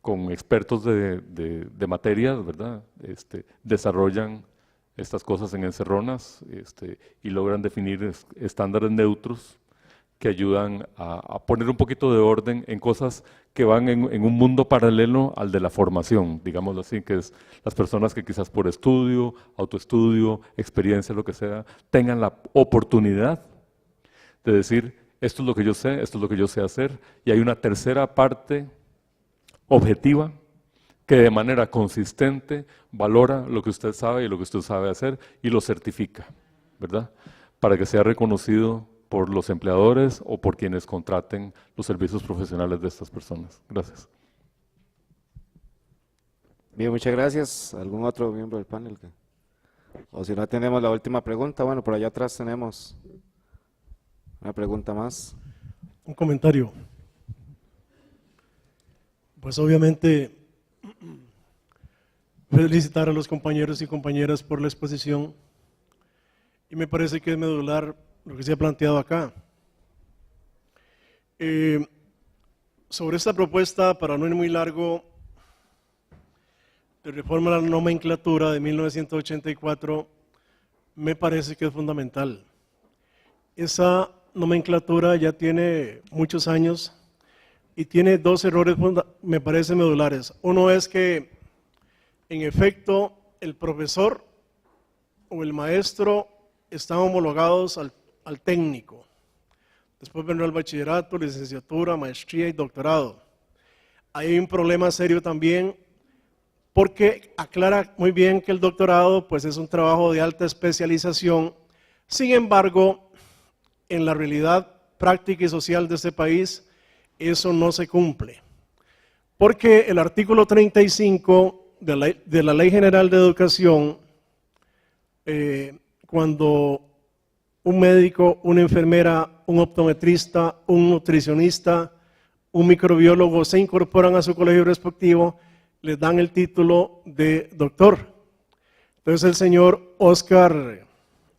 con expertos de materias, ¿verdad? Desarrollan estas cosas en encerronas y logran definir estándares neutros que ayudan a poner un poquito de orden en cosas que van en un mundo paralelo al de la formación, digámoslo así, que es las personas que quizás por estudio, autoestudio, experiencia, lo que sea, tengan la oportunidad de decir, esto es lo que yo sé, esto es lo que yo sé hacer, y hay una tercera parte objetiva que de manera consistente valora lo que usted sabe y lo que usted sabe hacer y lo certifica, ¿verdad? Para que sea reconocido por los empleadores o por quienes contraten los servicios profesionales de estas personas. Gracias. Bien, muchas gracias. ¿Algún otro miembro del panel? O si no, tenemos la última pregunta. Bueno, por allá atrás tenemos una pregunta más. Un comentario. Pues obviamente felicitar a los compañeros y compañeras por la exposición y me parece que es medular lo que se ha planteado acá. Sobre esta propuesta, para no ir muy largo, de reforma a la nomenclatura de 1984, me parece que es fundamental. Esa nomenclatura ya tiene muchos años y tiene dos errores, me parecen medulares. Uno es que, en efecto, el profesor o el maestro están homologados al técnico. Después vendrá el bachillerato, licenciatura, maestría y doctorado. Hay un problema serio también porque aclara muy bien que el doctorado pues, es un trabajo de alta especialización. Sin embargo, en la realidad práctica y social de este país, eso no se cumple. Porque el artículo 35 de la Ley General de Educación, cuando un médico, una enfermera, un optometrista, un nutricionista, un microbiólogo se incorporan a su colegio respectivo, les dan el título de doctor. Entonces el señor Oscar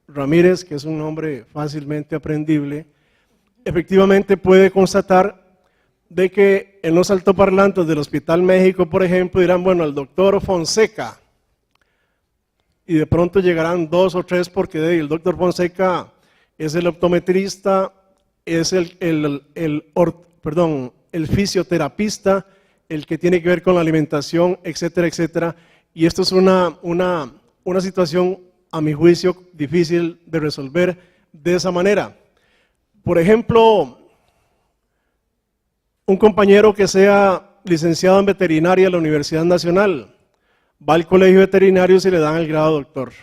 Ramírez, que es un nombre fácilmente aprendible, efectivamente puede constatar de que en los altoparlantes del Hospital México, por ejemplo, dirán, bueno, el doctor Fonseca, y de pronto llegarán dos o tres porque el doctor Fonseca es el optometrista, es el fisioterapista, el que tiene que ver con la alimentación, etcétera, etcétera. Y esto es una situación, a mi juicio, difícil de resolver de esa manera. Por ejemplo, un compañero que sea licenciado en veterinaria en la Universidad Nacional, va al colegio veterinario y le dan el grado doctor.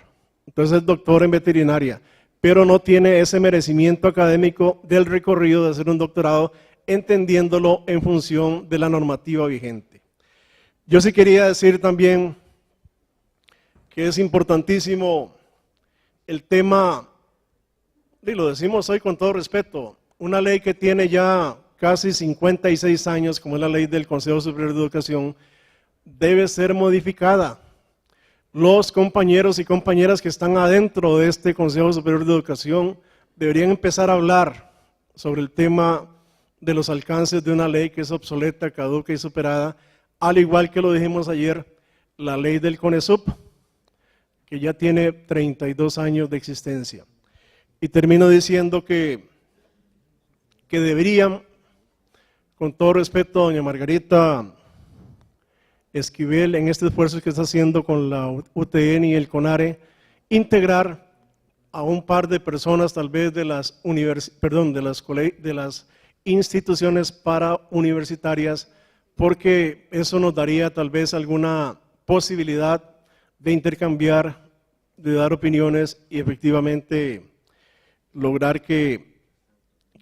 Entonces es doctor en veterinaria, pero no tiene ese merecimiento académico del recorrido de hacer un doctorado, entendiéndolo en función de la normativa vigente. Yo sí quería decir también que es importantísimo el tema, y lo decimos hoy con todo respeto, una ley que tiene ya casi 56 años, como es la ley del Consejo Superior de Educación, debe ser modificada. Los compañeros y compañeras que están adentro de este Consejo Superior de Educación deberían empezar a hablar sobre el tema de los alcances de una ley que es obsoleta, caduca y superada, al igual que lo dijimos ayer, la ley del CONESUP, que ya tiene 32 años de existencia. Y termino diciendo que deberían, con todo respeto a doña Margarita Esquivel, en este esfuerzo que está haciendo con la UTN y el CONARE, integrar a un par de personas tal vez de las instituciones parauniversitarias, porque eso nos daría tal vez alguna posibilidad de intercambiar, de dar opiniones y efectivamente lograr que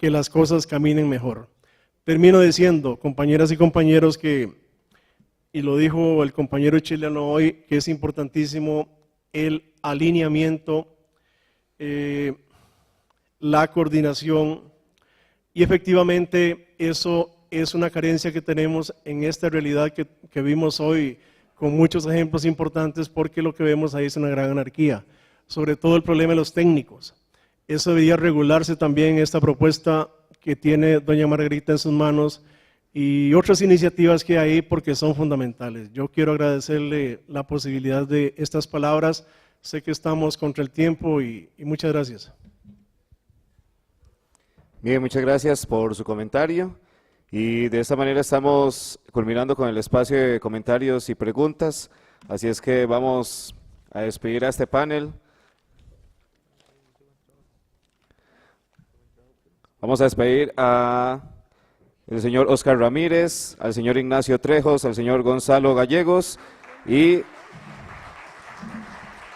las cosas caminen mejor. Termino diciendo, compañeras y compañeros, y lo dijo el compañero chileno hoy, que es importantísimo el alineamiento, la coordinación, y efectivamente eso es una carencia que tenemos en esta realidad que vimos hoy, con muchos ejemplos importantes, porque lo que vemos ahí es una gran anarquía, sobre todo el problema de los técnicos. Eso debería regularse también en esta propuesta que tiene doña Margarita en sus manos, y otras iniciativas que hay porque son fundamentales. Yo quiero agradecerle la posibilidad de estas palabras. Sé que estamos contra el tiempo y muchas gracias. Bien, muchas gracias por su comentario. Y de esta manera estamos culminando con el espacio de comentarios y preguntas. Así es que vamos a despedir a este panel. Vamos a despedir a el señor Oscar Ramírez, al señor Ignacio Trejos, al señor Gonzalo Gallegos y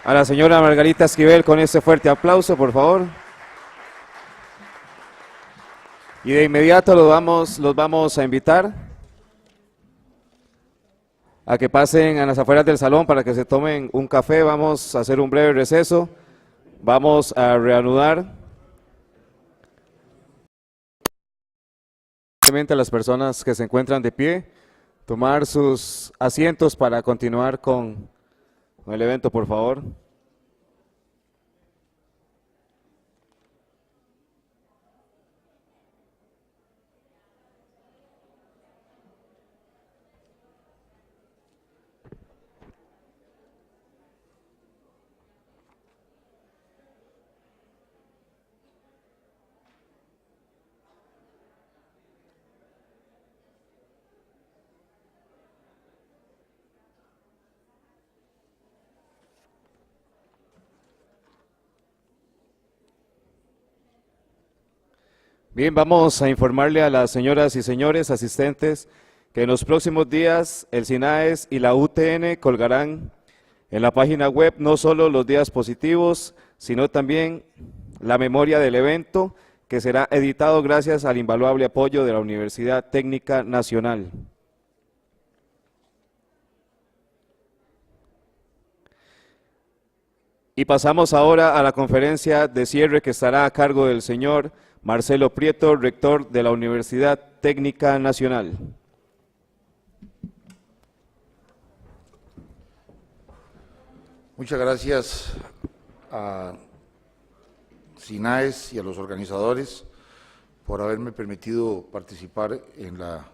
a la señora Margarita Esquivel con este fuerte aplauso, por favor. Y de inmediato los vamos a invitar a que pasen a las afueras del salón para que se tomen un café. Vamos a hacer un breve receso. Vamos a reanudar. A las personas que se encuentran de pie, tomar sus asientos para continuar con el evento, por favor. Bien, vamos a informarle a las señoras y señores asistentes que en los próximos días el SINAES y la UTN colgarán en la página web no solo los días positivos, sino también la memoria del evento, que será editado gracias al invaluable apoyo de la Universidad Técnica Nacional. Y pasamos ahora a la conferencia de cierre que estará a cargo del señor Marcelo Prieto, rector de la Universidad Técnica Nacional. Muchas gracias a SINAES y a los organizadores por haberme permitido participar en la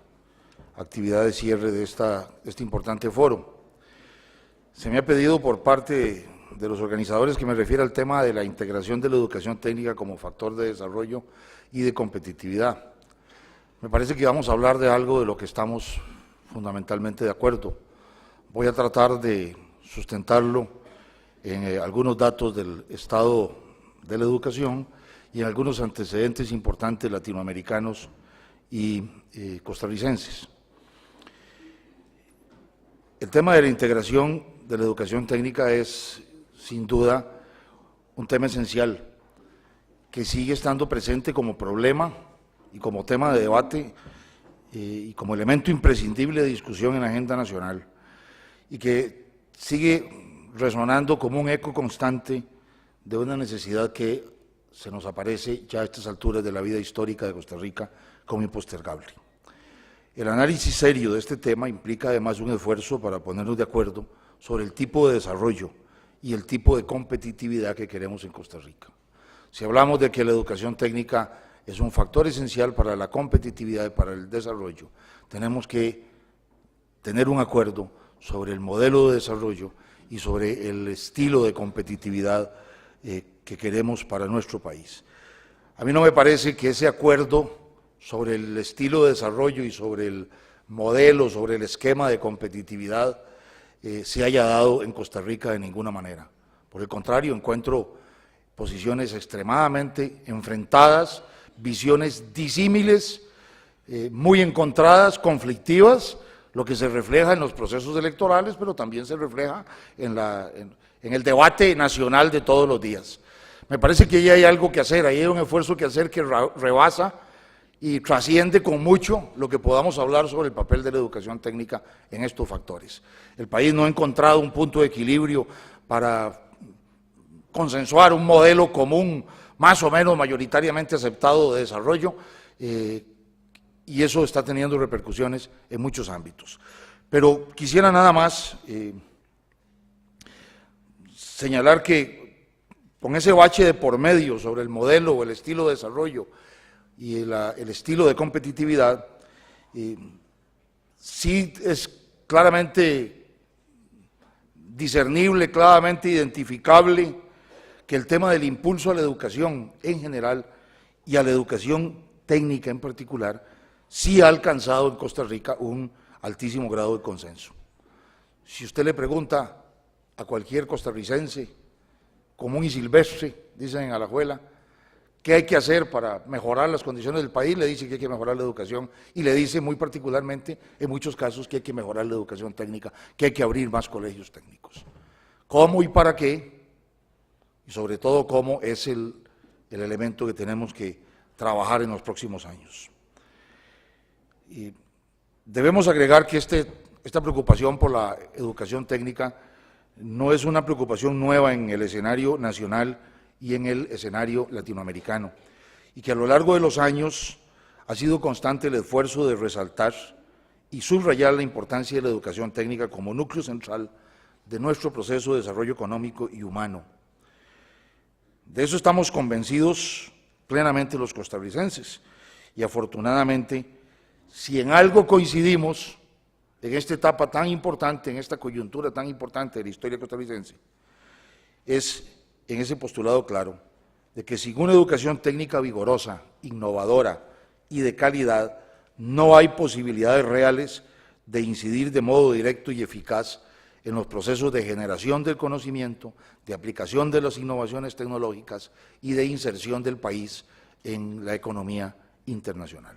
actividad de cierre de este importante foro. Se me ha pedido por parte de los organizadores que me refiera al tema de la integración de la educación técnica como factor de desarrollo y de competitividad. Me parece que vamos a hablar de algo de lo que estamos fundamentalmente de acuerdo. Voy a tratar de sustentarlo en algunos datos del estado de la educación y en algunos antecedentes importantes latinoamericanos y costarricenses. El tema de la integración de la educación técnica es, sin duda, un tema esencial que sigue estando presente como problema y como tema de debate y como elemento imprescindible de discusión en la agenda nacional y que sigue resonando como un eco constante de una necesidad que se nos aparece ya a estas alturas de la vida histórica de Costa Rica como impostergable. El análisis serio de este tema implica además un esfuerzo para ponernos de acuerdo sobre el tipo de desarrollo y el tipo de competitividad que queremos en Costa Rica. Si hablamos de que la educación técnica es un factor esencial para la competitividad y para el desarrollo, tenemos que tener un acuerdo sobre el modelo de desarrollo y sobre el estilo de competitividad que queremos para nuestro país. A mí no me parece que ese acuerdo sobre el estilo de desarrollo y sobre el modelo, sobre el esquema de competitividad se haya dado en Costa Rica de ninguna manera. Por el contrario, encuentro posiciones extremadamente enfrentadas, visiones disímiles, muy encontradas, conflictivas, lo que se refleja en los procesos electorales, pero también se refleja en el debate nacional de todos los días. Me parece que ahí hay algo que hacer, ahí hay un esfuerzo que hacer que rebasa y trasciende con mucho lo que podamos hablar sobre el papel de la educación técnica en estos factores. El país no ha encontrado un punto de equilibrio para consensuar un modelo común, más o menos mayoritariamente aceptado de desarrollo, y eso está teniendo repercusiones en muchos ámbitos. Pero quisiera nada más señalar que con ese bache de por medio sobre el modelo o el estilo de desarrollo y el estilo de competitividad, Sí es claramente discernible, claramente identificable que el tema del impulso a la educación en general y a la educación técnica en particular sí ha alcanzado en Costa Rica un altísimo grado de consenso. Si usted le pregunta a cualquier costarricense, común y silvestre, dicen en Alajuela, qué hay que hacer para mejorar las condiciones del país, le dice que hay que mejorar la educación y le dice muy particularmente, en muchos casos, que hay que mejorar la educación técnica, que hay que abrir más colegios técnicos. ¿Cómo y para qué? Y sobre todo, cómo es el elemento que tenemos que trabajar en los próximos años. Y debemos agregar que esta preocupación por la educación técnica no es una preocupación nueva en el escenario nacional y en el escenario latinoamericano, y que a lo largo de los años ha sido constante el esfuerzo de resaltar y subrayar la importancia de la educación técnica como núcleo central de nuestro proceso de desarrollo económico y humano. De eso estamos convencidos plenamente los costarricenses, y afortunadamente, si en algo coincidimos en esta etapa tan importante, en esta coyuntura tan importante de la historia costarricense, es en ese postulado claro de que sin una educación técnica vigorosa, innovadora y de calidad, no hay posibilidades reales de incidir de modo directo y eficaz en los procesos de generación del conocimiento, de aplicación de las innovaciones tecnológicas y de inserción del país en la economía internacional.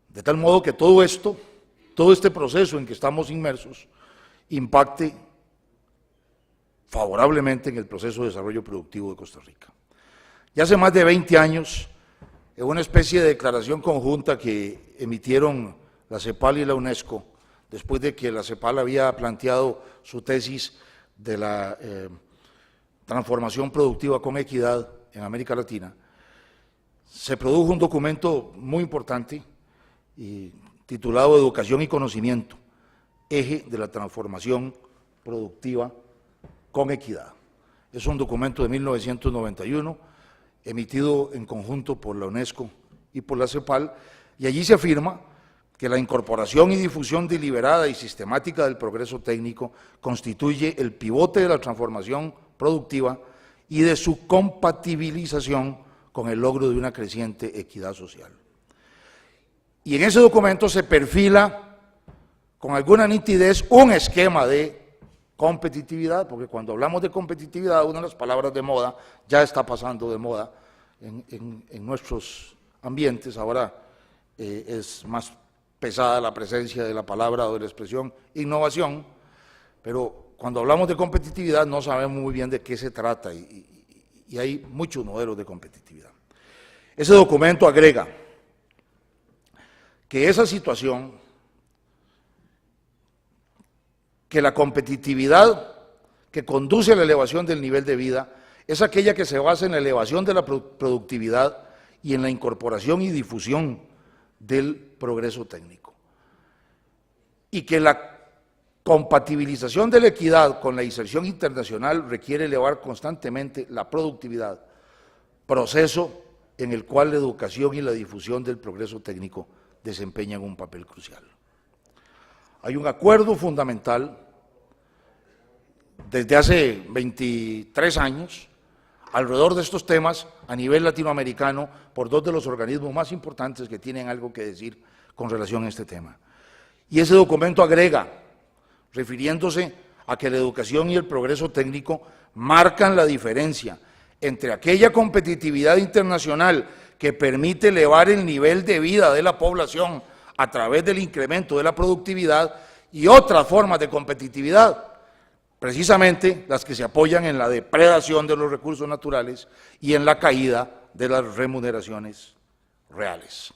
De tal modo que todo este proceso en que estamos inmersos, impacte favorablemente en el proceso de desarrollo productivo de Costa Rica. Ya hace más de 20 años, en una especie de declaración conjunta que emitieron la CEPAL y la UNESCO, después de que la CEPAL había planteado su tesis de la transformación productiva con equidad en América Latina, se produjo un documento muy importante titulado Educación y Conocimiento, eje de la transformación productiva con equidad. Es un documento de 1991, emitido en conjunto por la UNESCO y por la CEPAL, y allí se afirma que la incorporación y difusión deliberada y sistemática del progreso técnico constituye el pivote de la transformación productiva y de su compatibilización con el logro de una creciente equidad social. Y en ese documento se perfila con alguna nitidez un esquema de competitividad, porque cuando hablamos de competitividad, una de las palabras de moda ya está pasando de moda en nuestros ambientes. Ahora es más pesada la presencia de la palabra o de la expresión innovación, pero cuando hablamos de competitividad no sabemos muy bien de qué se trata y hay muchos modelos de competitividad. Ese documento agrega que esa situación, que la competitividad que conduce a la elevación del nivel de vida es aquella que se basa en la elevación de la productividad y en la incorporación y difusión del progreso técnico. Y que la compatibilización de la equidad con la inserción internacional requiere elevar constantemente la productividad, proceso en el cual la educación y la difusión del progreso técnico desempeñan un papel crucial. Hay un acuerdo fundamental desde hace 23 años alrededor de estos temas a nivel latinoamericano por dos de los organismos más importantes que tienen algo que decir con relación a este tema. Y ese documento agrega, refiriéndose a que la educación y el progreso técnico marcan la diferencia entre aquella competitividad internacional que permite elevar el nivel de vida de la población a través del incremento de la productividad y otras formas de competitividad, precisamente las que se apoyan en la depredación de los recursos naturales y en la caída de las remuneraciones reales.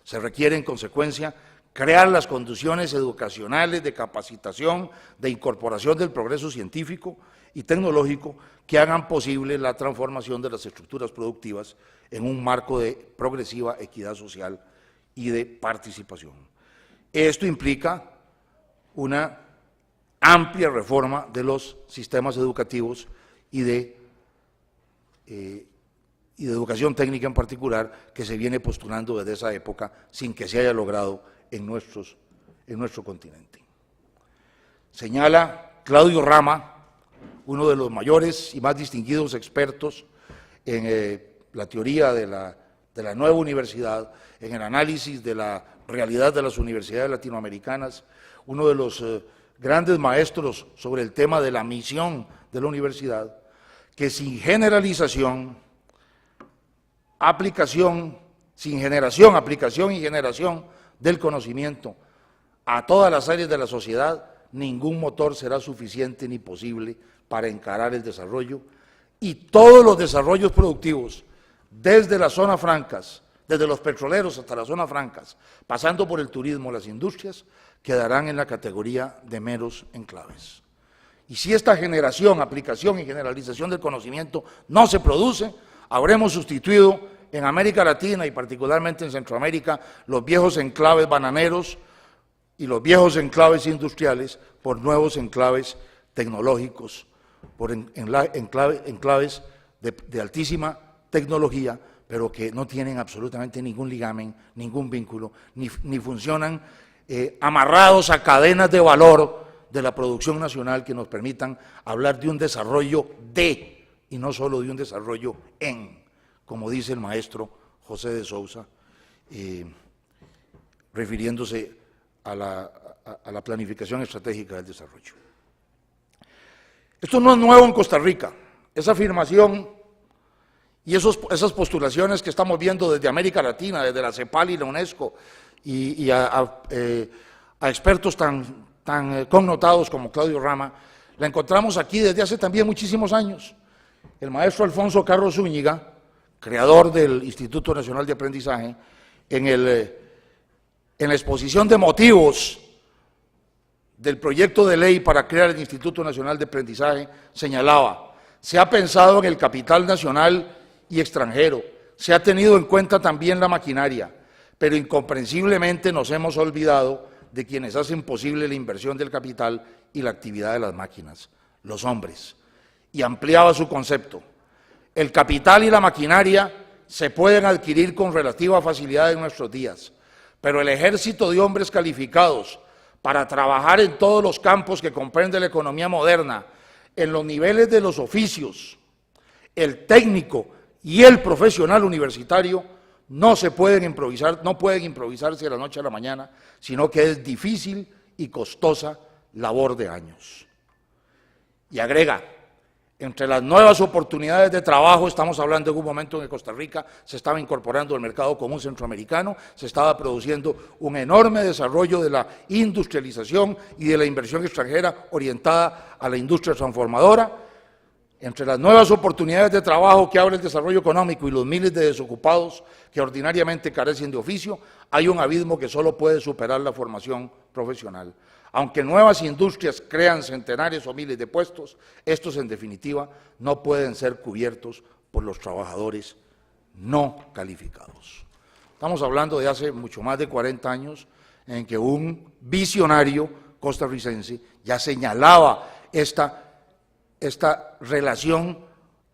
Se requiere, en consecuencia, crear las condiciones educacionales de capacitación, de incorporación del progreso científico y tecnológico que hagan posible la transformación de las estructuras productivas en un marco de progresiva equidad social y de participación. Esto implica una amplia reforma de los sistemas educativos y de y de educación técnica en particular, que se viene postulando desde esa época sin que se haya logrado en nuestro continente. Señala Claudio Rama, uno de los mayores y más distinguidos expertos en la teoría de la nueva universidad, en el análisis de la realidad de las universidades latinoamericanas, uno de los grandes maestros sobre el tema de la misión de la universidad, que sin generalización, aplicación y generación del conocimiento a todas las áreas de la sociedad, ningún motor será suficiente ni posible para encarar el desarrollo, y todos los desarrollos productivos, desde las zonas francas, desde los petroleros hasta las zonas francas, pasando por el turismo, las industrias, quedarán en la categoría de meros enclaves. Y si esta generación, aplicación y generalización del conocimiento no se produce, habremos sustituido en América Latina y particularmente en Centroamérica los viejos enclaves bananeros y los viejos enclaves industriales por nuevos enclaves tecnológicos, por enclaves de altísima tecnología, pero que no tienen absolutamente ningún ligamen, ningún vínculo, ni funcionan amarrados a cadenas de valor de la producción nacional que nos permitan hablar de un desarrollo de, y no solo de un desarrollo en, como dice el maestro José de Sousa, refiriéndose a la planificación estratégica del desarrollo. Esto no es nuevo en Costa Rica, esa afirmación y esas postulaciones que estamos viendo desde América Latina, desde la CEPAL y la UNESCO, y a expertos tan connotados como Claudio Rama, la encontramos aquí desde hace también muchísimos años. El maestro Alfonso Carlos Zúñiga, creador del Instituto Nacional de Aprendizaje, en la exposición de motivos del proyecto de ley para crear el Instituto Nacional de Aprendizaje, señalaba: se ha pensado en el capital nacional y extranjero, se ha tenido en cuenta también la maquinaria, pero incomprensiblemente nos hemos olvidado de quienes hacen posible la inversión del capital y la actividad de las máquinas, los hombres. Y ampliaba su concepto: el capital y la maquinaria se pueden adquirir con relativa facilidad en nuestros días, pero el ejército de hombres calificados para trabajar en todos los campos que comprende la economía moderna, en los niveles de los oficios, el técnico y el profesional universitario, no pueden improvisarse de la noche a la mañana, sino que es difícil y costosa labor de años. Y agrega: entre las nuevas oportunidades de trabajo, estamos hablando en un momento en que Costa Rica se estaba incorporando al mercado común centroamericano, se estaba produciendo un enorme desarrollo de la industrialización y de la inversión extranjera orientada a la industria transformadora. Entre las nuevas oportunidades de trabajo que abre el desarrollo económico y los miles de desocupados que ordinariamente carecen de oficio, hay un abismo que solo puede superar la formación profesional. Aunque nuevas industrias crean centenares o miles de puestos, estos en definitiva no pueden ser cubiertos por los trabajadores no calificados. Estamos hablando de hace mucho más de 40 años en que un visionario costarricense ya señalaba esta relación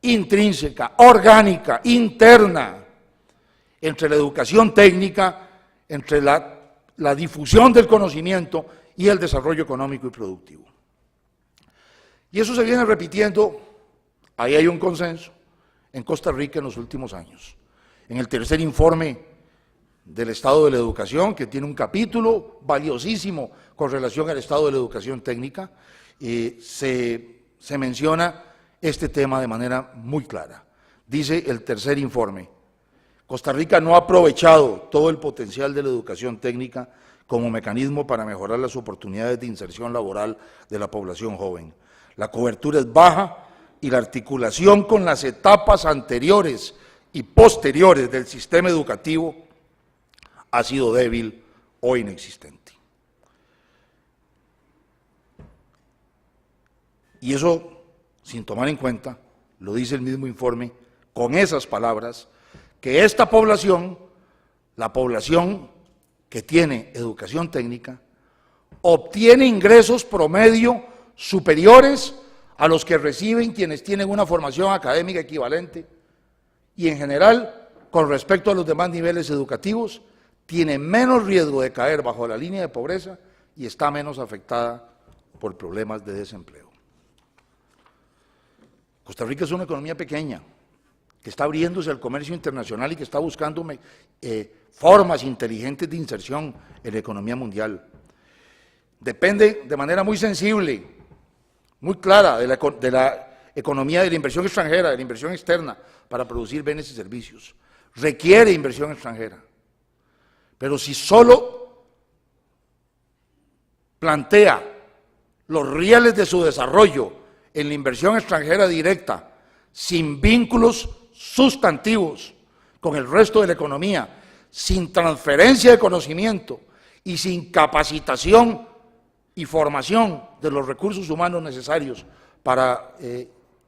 intrínseca, orgánica, interna, entre la educación técnica, entre la difusión del conocimiento y el desarrollo económico y productivo. Y eso se viene repitiendo, ahí hay un consenso, en Costa Rica en los últimos años. En el tercer informe del estado de la educación, que tiene un capítulo valiosísimo con relación al estado de la educación técnica, se menciona este tema de manera muy clara. Dice el tercer informe: Costa Rica no ha aprovechado todo el potencial de la educación técnica como mecanismo para mejorar las oportunidades de inserción laboral de la población joven. La cobertura es baja y la articulación con las etapas anteriores y posteriores del sistema educativo ha sido débil o inexistente. Y eso, sin tomar en cuenta, lo dice el mismo informe, con esas palabras, que esta población, la población que tiene educación técnica, obtiene ingresos promedio superiores a los que reciben quienes tienen una formación académica equivalente, y en general, con respecto a los demás niveles educativos, tiene menos riesgo de caer bajo la línea de pobreza y está menos afectada por problemas de desempleo. Costa Rica es una economía pequeña, que está abriéndose al comercio internacional y que está buscando formas inteligentes de inserción en la economía mundial. Depende de manera muy sensible, muy clara, de la economía de la inversión extranjera, de la inversión externa, para producir bienes y servicios. Requiere inversión extranjera. Pero si solo plantea los rieles de su desarrollo en la inversión extranjera directa, sin vínculos sustantivos con el resto de la economía, sin transferencia de conocimiento y sin capacitación y formación de los recursos humanos necesarios para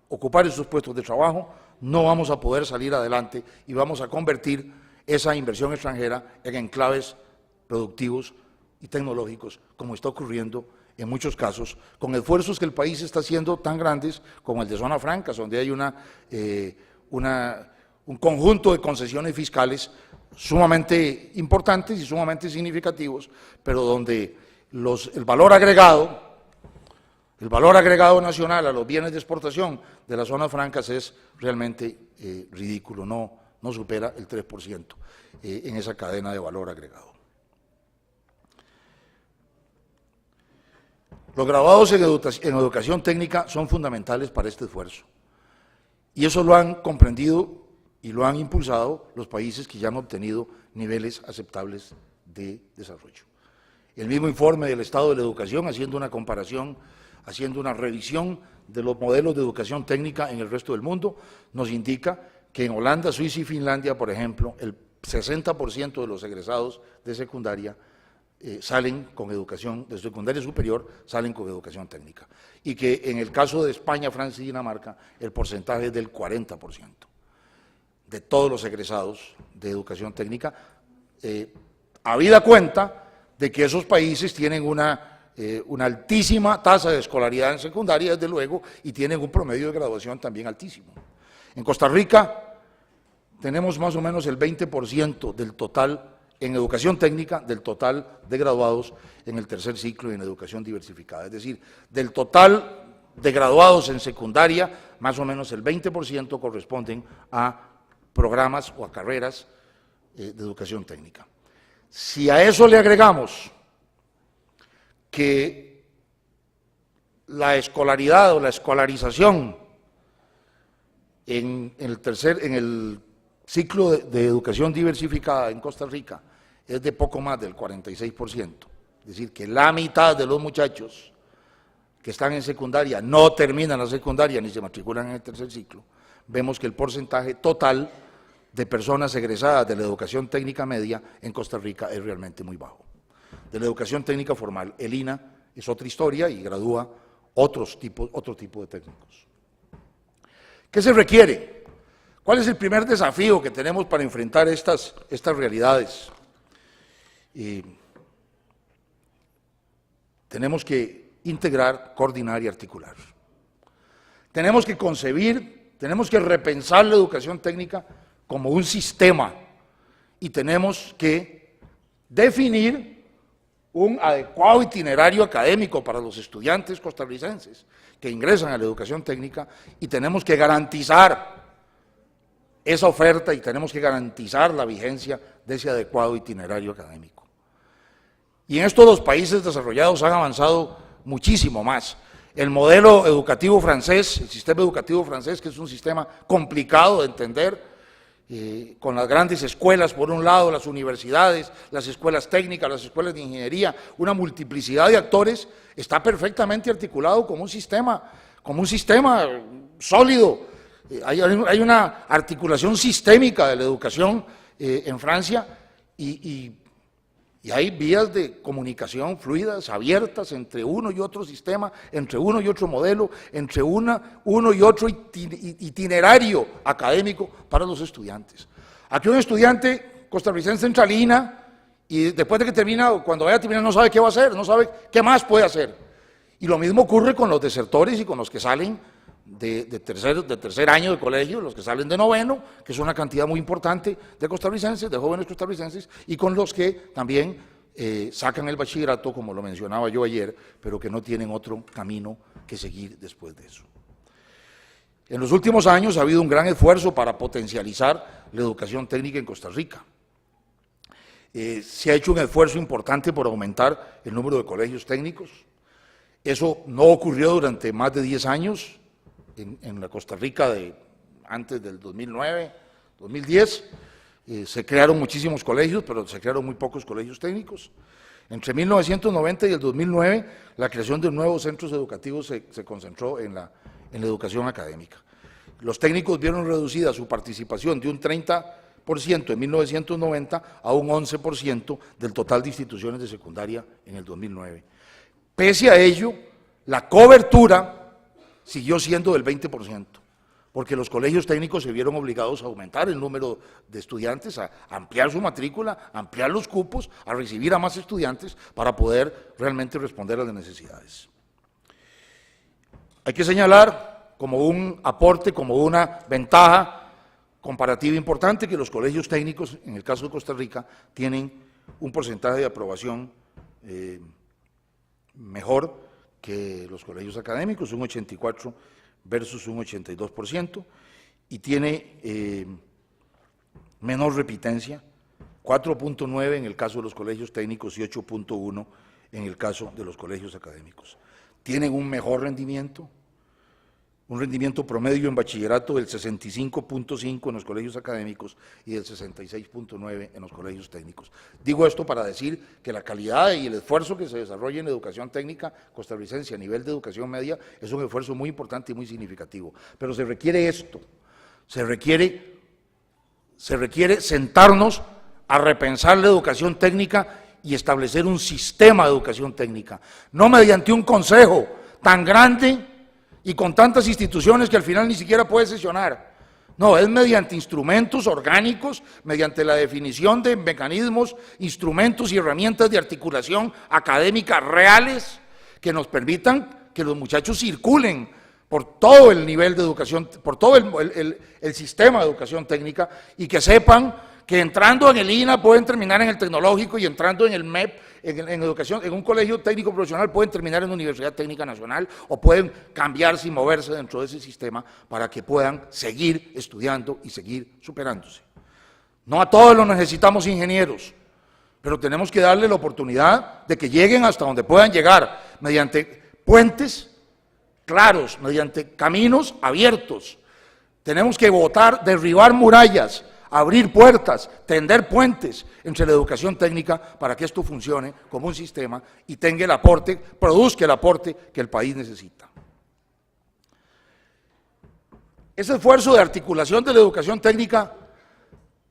ocupar esos puestos de trabajo, no vamos a poder salir adelante y vamos a convertir esa inversión extranjera en enclaves productivos y tecnológicos, como está ocurriendo en muchos casos, con esfuerzos que el país está haciendo tan grandes como el de zonas francas, donde hay un conjunto de concesiones fiscales sumamente importantes y sumamente significativos, pero donde el valor agregado nacional a los bienes de exportación de las zonas francas es realmente ridículo, no supera el 3% en esa cadena de valor agregado. Los graduados en educación técnica son fundamentales para este esfuerzo, y eso lo han comprendido y lo han impulsado los países que ya han obtenido niveles aceptables de desarrollo. El mismo informe del estado de la educación, haciendo una comparación, haciendo una revisión de los modelos de educación técnica en el resto del mundo, nos indica que en Holanda, Suiza y Finlandia, por ejemplo, el 60% de los egresados de secundaria salen con educación, de secundaria superior, salen con educación técnica. Y que en el caso de España, Francia y Dinamarca, el porcentaje es del 40% de todos los egresados de educación técnica, habida cuenta de que esos países tienen una altísima tasa de escolaridad en secundaria, desde luego, y tienen un promedio de graduación también altísimo. En Costa Rica tenemos más o menos el 20% del total en educación técnica, del total de graduados en el tercer ciclo y en educación diversificada. Es decir, del total de graduados en secundaria, más o menos el 20% corresponden a programas o a carreras de educación técnica. Si a eso le agregamos que la escolaridad o la escolarización en el ciclo de educación diversificada en Costa Rica es de poco más del 46%, es decir, que la mitad de los muchachos que están en secundaria no terminan la secundaria ni se matriculan en el tercer ciclo, vemos que el porcentaje total de personas egresadas de la educación técnica media en Costa Rica es realmente muy bajo. De la educación técnica formal, el INA es otra historia y gradúa otro tipo de técnicos. ¿Qué se requiere? ¿Cuál es el primer desafío que tenemos para enfrentar estas realidades? Tenemos que integrar, coordinar y articular. Tenemos que concebir, tenemos que repensar la educación técnica como un sistema y tenemos que definir un adecuado itinerario académico para los estudiantes costarricenses que ingresan a la educación técnica y tenemos que garantizar esa oferta y tenemos que garantizar la vigencia de ese adecuado itinerario académico. Y en esto los países desarrollados han avanzado muchísimo más. El modelo educativo francés, el sistema educativo francés, que es un sistema complicado de entender, con las grandes escuelas, por un lado, las universidades, las escuelas técnicas, las escuelas de ingeniería, una multiplicidad de actores, está perfectamente articulado como un sistema sólido. Hay una articulación sistémica de la educación en Francia y hay vías de comunicación fluidas, abiertas entre uno y otro sistema, entre uno y otro modelo, entre uno y otro itinerario académico para los estudiantes. Aquí un estudiante costarricense entra al INA y después de que termina, cuando vaya a terminar, no sabe qué va a hacer, no sabe qué más puede hacer. Y lo mismo ocurre con los desertores y con los que salen de tercer año de colegio, los que salen de noveno, que es una cantidad muy importante de costarricenses, de jóvenes costarricenses, y con los que también sacan el bachillerato, como lo mencionaba yo ayer, pero que no tienen otro camino que seguir después de eso. En los últimos años ha habido un gran esfuerzo para potencializar la educación técnica en Costa Rica. Se ha hecho un esfuerzo importante por aumentar el número de colegios técnicos. Eso no ocurrió durante más de 10 años en la Costa Rica antes del 2009, 2010. Se crearon muchísimos colegios, pero se crearon muy pocos colegios técnicos. Entre 1990 y el 2009, la creación de nuevos centros educativos se concentró en la educación académica. Los técnicos vieron reducida su participación de un 30% en 1990 a un 11% del total de instituciones de secundaria en el 2009. Pese a ello, la cobertura siguió siendo del 20%, porque los colegios técnicos se vieron obligados a aumentar el número de estudiantes, a ampliar su matrícula, a ampliar los cupos, a recibir a más estudiantes para poder realmente responder a las necesidades. Hay que señalar como un aporte, como una ventaja comparativa importante, que los colegios técnicos, en el caso de Costa Rica, tienen un porcentaje de aprobación mejor que los colegios académicos, un 84% versus un 82%, y tiene menor repitencia, 4.9 en el caso de los colegios técnicos y 8.1 en el caso de los colegios académicos. Tienen un mejor rendimiento, un rendimiento promedio en bachillerato del 65.5 en los colegios académicos y del 66.9 en los colegios técnicos. Digo esto para decir que la calidad y el esfuerzo que se desarrolla en la educación técnica costarricense a nivel de educación media es un esfuerzo muy importante y muy significativo. Pero se requiere esto, se requiere sentarnos a repensar la educación técnica y establecer un sistema de educación técnica, no mediante un consejo tan grande y con tantas instituciones que al final ni siquiera puede sesionar. No, es mediante instrumentos orgánicos, mediante la definición de mecanismos, instrumentos y herramientas de articulación académica reales que nos permitan que los muchachos circulen por todo el nivel de educación, por todo el sistema de educación técnica, y que sepan que entrando en el INA pueden terminar en el tecnológico, y entrando en el MEP, en educación, en un colegio técnico profesional, pueden terminar en una Universidad Técnica Nacional, o pueden cambiarse y moverse dentro de ese sistema para que puedan seguir estudiando y seguir superándose. No a todos los necesitamos ingenieros, pero tenemos que darle la oportunidad de que lleguen hasta donde puedan llegar, mediante puentes claros, mediante caminos abiertos. Tenemos que derribar murallas, abrir puertas, tender puentes entre la educación técnica para que esto funcione como un sistema y tenga el aporte, produzca el aporte que el país necesita. Ese esfuerzo de articulación de la educación técnica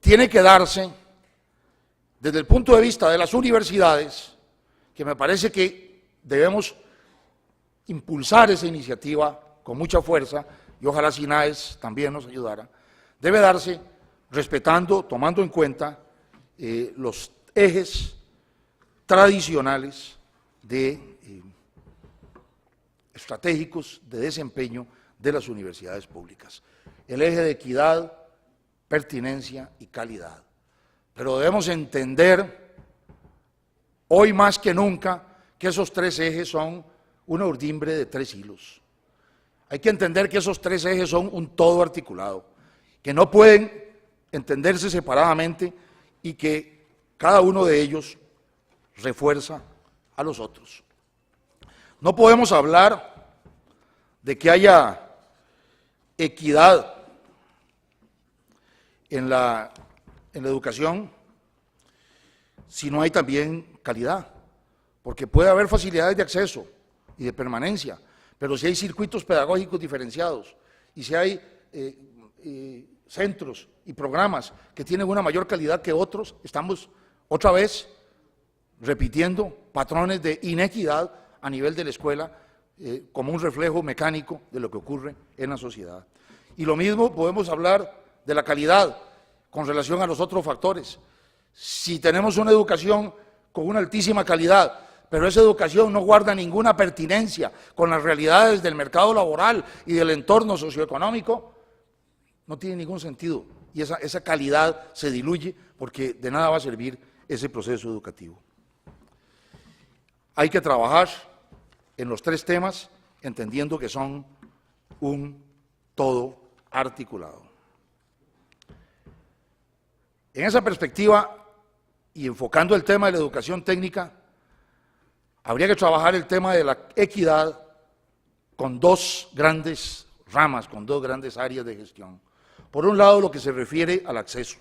tiene que darse desde el punto de vista de las universidades, que me parece que debemos impulsar esa iniciativa con mucha fuerza, y ojalá SINAES también nos ayudara. Debe darse respetando, tomando en cuenta los ejes tradicionales estratégicos de desempeño de las universidades públicas. El eje de equidad, pertinencia y calidad. Pero debemos entender, hoy más que nunca, que esos tres ejes son una urdimbre de tres hilos. Hay que entender que esos tres ejes son un todo articulado, que no pueden entenderse separadamente y que cada uno de ellos refuerza a los otros. No podemos hablar de que haya equidad en la educación si no hay también calidad, porque puede haber facilidades de acceso y de permanencia, pero si hay circuitos pedagógicos diferenciados y si hay centros y programas que tienen una mayor calidad que otros, estamos otra vez repitiendo patrones de inequidad a nivel de la escuela como un reflejo mecánico de lo que ocurre en la sociedad. Y lo mismo podemos hablar de la calidad con relación a los otros factores. Si tenemos una educación con una altísima calidad, pero esa educación no guarda ninguna pertinencia con las realidades del mercado laboral y del entorno socioeconómico, no tiene ningún sentido. Y esa calidad se diluye porque de nada va a servir ese proceso educativo. Hay que trabajar en los tres temas, entendiendo que son un todo articulado. En esa perspectiva, y enfocando el tema de la educación técnica, habría que trabajar el tema de la equidad con dos grandes ramas, con dos grandes áreas de gestión. Por un lado, lo que se refiere al acceso.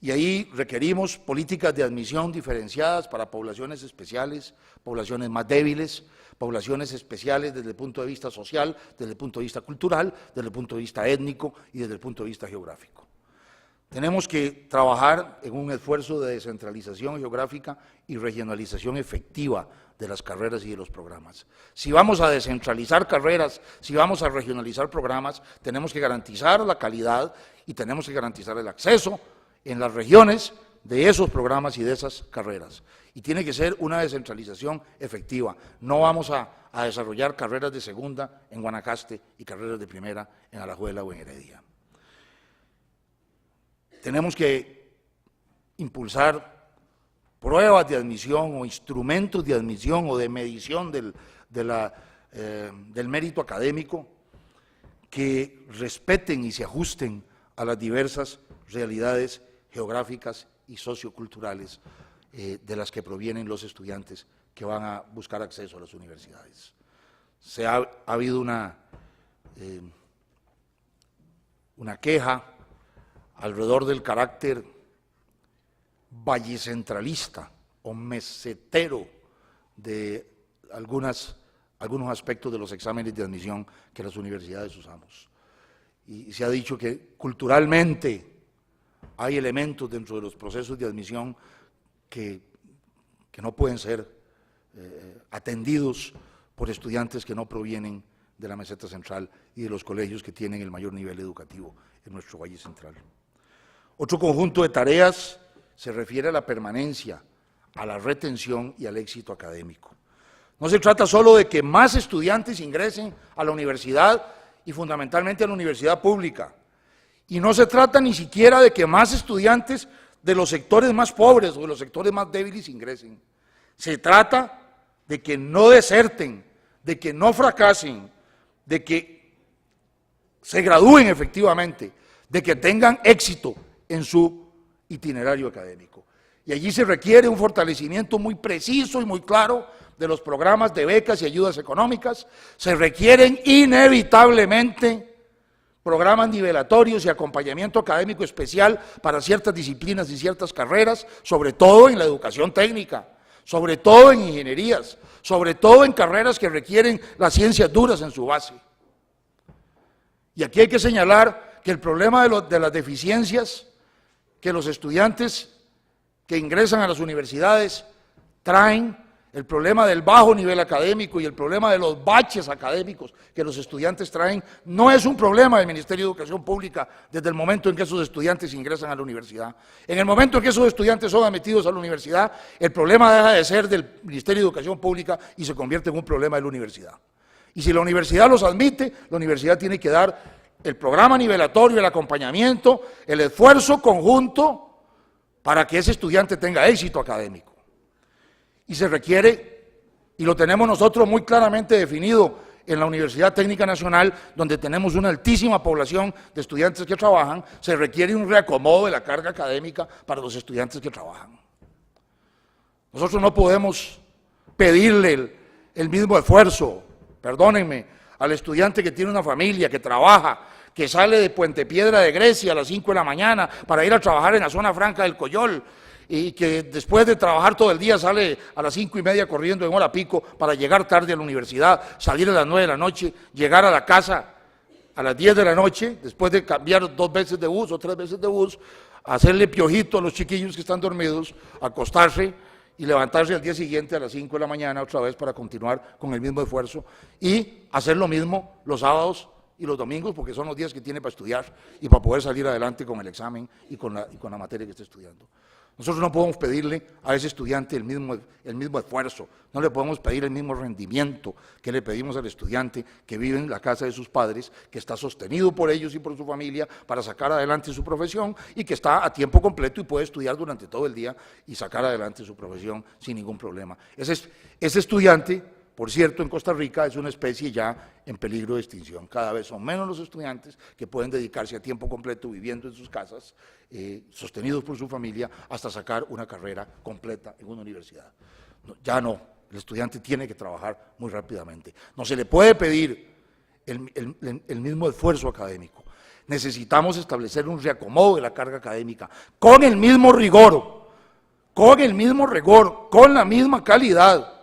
Y ahí requerimos políticas de admisión diferenciadas para poblaciones especiales, poblaciones más débiles, poblaciones especiales desde el punto de vista social, desde el punto de vista cultural, desde el punto de vista étnico y desde el punto de vista geográfico. Tenemos que trabajar en un esfuerzo de descentralización geográfica y regionalización efectiva de las carreras y de los programas. Si vamos a descentralizar carreras, si vamos a regionalizar programas, tenemos que garantizar la calidad y tenemos que garantizar el acceso en las regiones de esos programas y de esas carreras. Y tiene que ser una descentralización efectiva. No vamos a desarrollar carreras de segunda en Guanacaste y carreras de primera en Alajuela o en Heredia. Tenemos que impulsar pruebas de admisión o instrumentos de admisión o de medición del mérito académico que respeten y se ajusten a las diversas realidades geográficas y socioculturales de las que provienen los estudiantes que van a buscar acceso a las universidades. Ha habido una queja alrededor del carácter vallecentralista o mesetero de algunos aspectos de los exámenes de admisión que las universidades usamos. Y se ha dicho que culturalmente hay elementos dentro de los procesos de admisión que no pueden ser atendidos por estudiantes que no provienen de la meseta central y de los colegios que tienen el mayor nivel educativo en nuestro Valle Central. Otro conjunto de tareas se refiere a la permanencia, a la retención y al éxito académico. No se trata solo de que más estudiantes ingresen a la universidad y fundamentalmente a la universidad pública, y no se trata ni siquiera de que más estudiantes de los sectores más pobres o de los sectores más débiles ingresen. Se trata de que no deserten, de que no fracasen, de que se gradúen efectivamente, de que tengan éxito en su itinerario académico. Y allí se requiere un fortalecimiento muy preciso y muy claro de los programas de becas y ayudas económicas. Se requieren inevitablemente programas nivelatorios y acompañamiento académico especial para ciertas disciplinas y ciertas carreras, sobre todo en la educación técnica, sobre todo en ingenierías, sobre todo en carreras que requieren las ciencias duras en su base. Y aquí hay que señalar que el problema de las deficiencias que los estudiantes que ingresan a las universidades traen, el problema del bajo nivel académico y el problema de los baches académicos que los estudiantes traen, no es un problema del Ministerio de Educación Pública desde el momento en que esos estudiantes ingresan a la universidad. En el momento en que esos estudiantes son admitidos a la universidad, el problema deja de ser del Ministerio de Educación Pública y se convierte en un problema de la universidad. Y si la universidad los admite, la universidad tiene que dar el programa nivelatorio, el acompañamiento, el esfuerzo conjunto para que ese estudiante tenga éxito académico. Y se requiere, y lo tenemos nosotros muy claramente definido en la Universidad Técnica Nacional, donde tenemos una altísima población de estudiantes que trabajan, se requiere un reacomodo de la carga académica para los estudiantes que trabajan. Nosotros no podemos pedirle el mismo esfuerzo, perdónenme, al estudiante que tiene una familia, que trabaja, que sale de Puente Piedra de Grecia a las 5 de la mañana para ir a trabajar en la zona franca del Coyol, y que después de trabajar todo el día sale a las 5:30 corriendo en hora pico para llegar tarde a la universidad, salir a las 9 de la noche, llegar a la casa a las 10 de la noche, después de cambiar 2 veces de bus o 3 veces de bus, hacerle piojito a los chiquillos que están dormidos, acostarse y levantarse al día siguiente a las 5 de la mañana otra vez para continuar con el mismo esfuerzo y hacer lo mismo los sábados y los domingos, porque son los días que tiene para estudiar y para poder salir adelante con el examen y con la materia que esté estudiando. Nosotros no podemos pedirle a ese estudiante el mismo esfuerzo, no le podemos pedir el mismo rendimiento que le pedimos al estudiante que vive en la casa de sus padres, que está sostenido por ellos y por su familia para sacar adelante su profesión y que está a tiempo completo y puede estudiar durante todo el día y sacar adelante su profesión sin ningún problema. Ese estudiante, por cierto, en Costa Rica es una especie ya en peligro de extinción. Cada vez son menos los estudiantes que pueden dedicarse a tiempo completo viviendo en sus casas, sostenidos por su familia, hasta sacar una carrera completa en una universidad. No, ya no, el estudiante tiene que trabajar muy rápidamente. No se le puede pedir el mismo esfuerzo académico. Necesitamos establecer un reacomodo de la carga académica con el mismo rigor, con la misma calidad,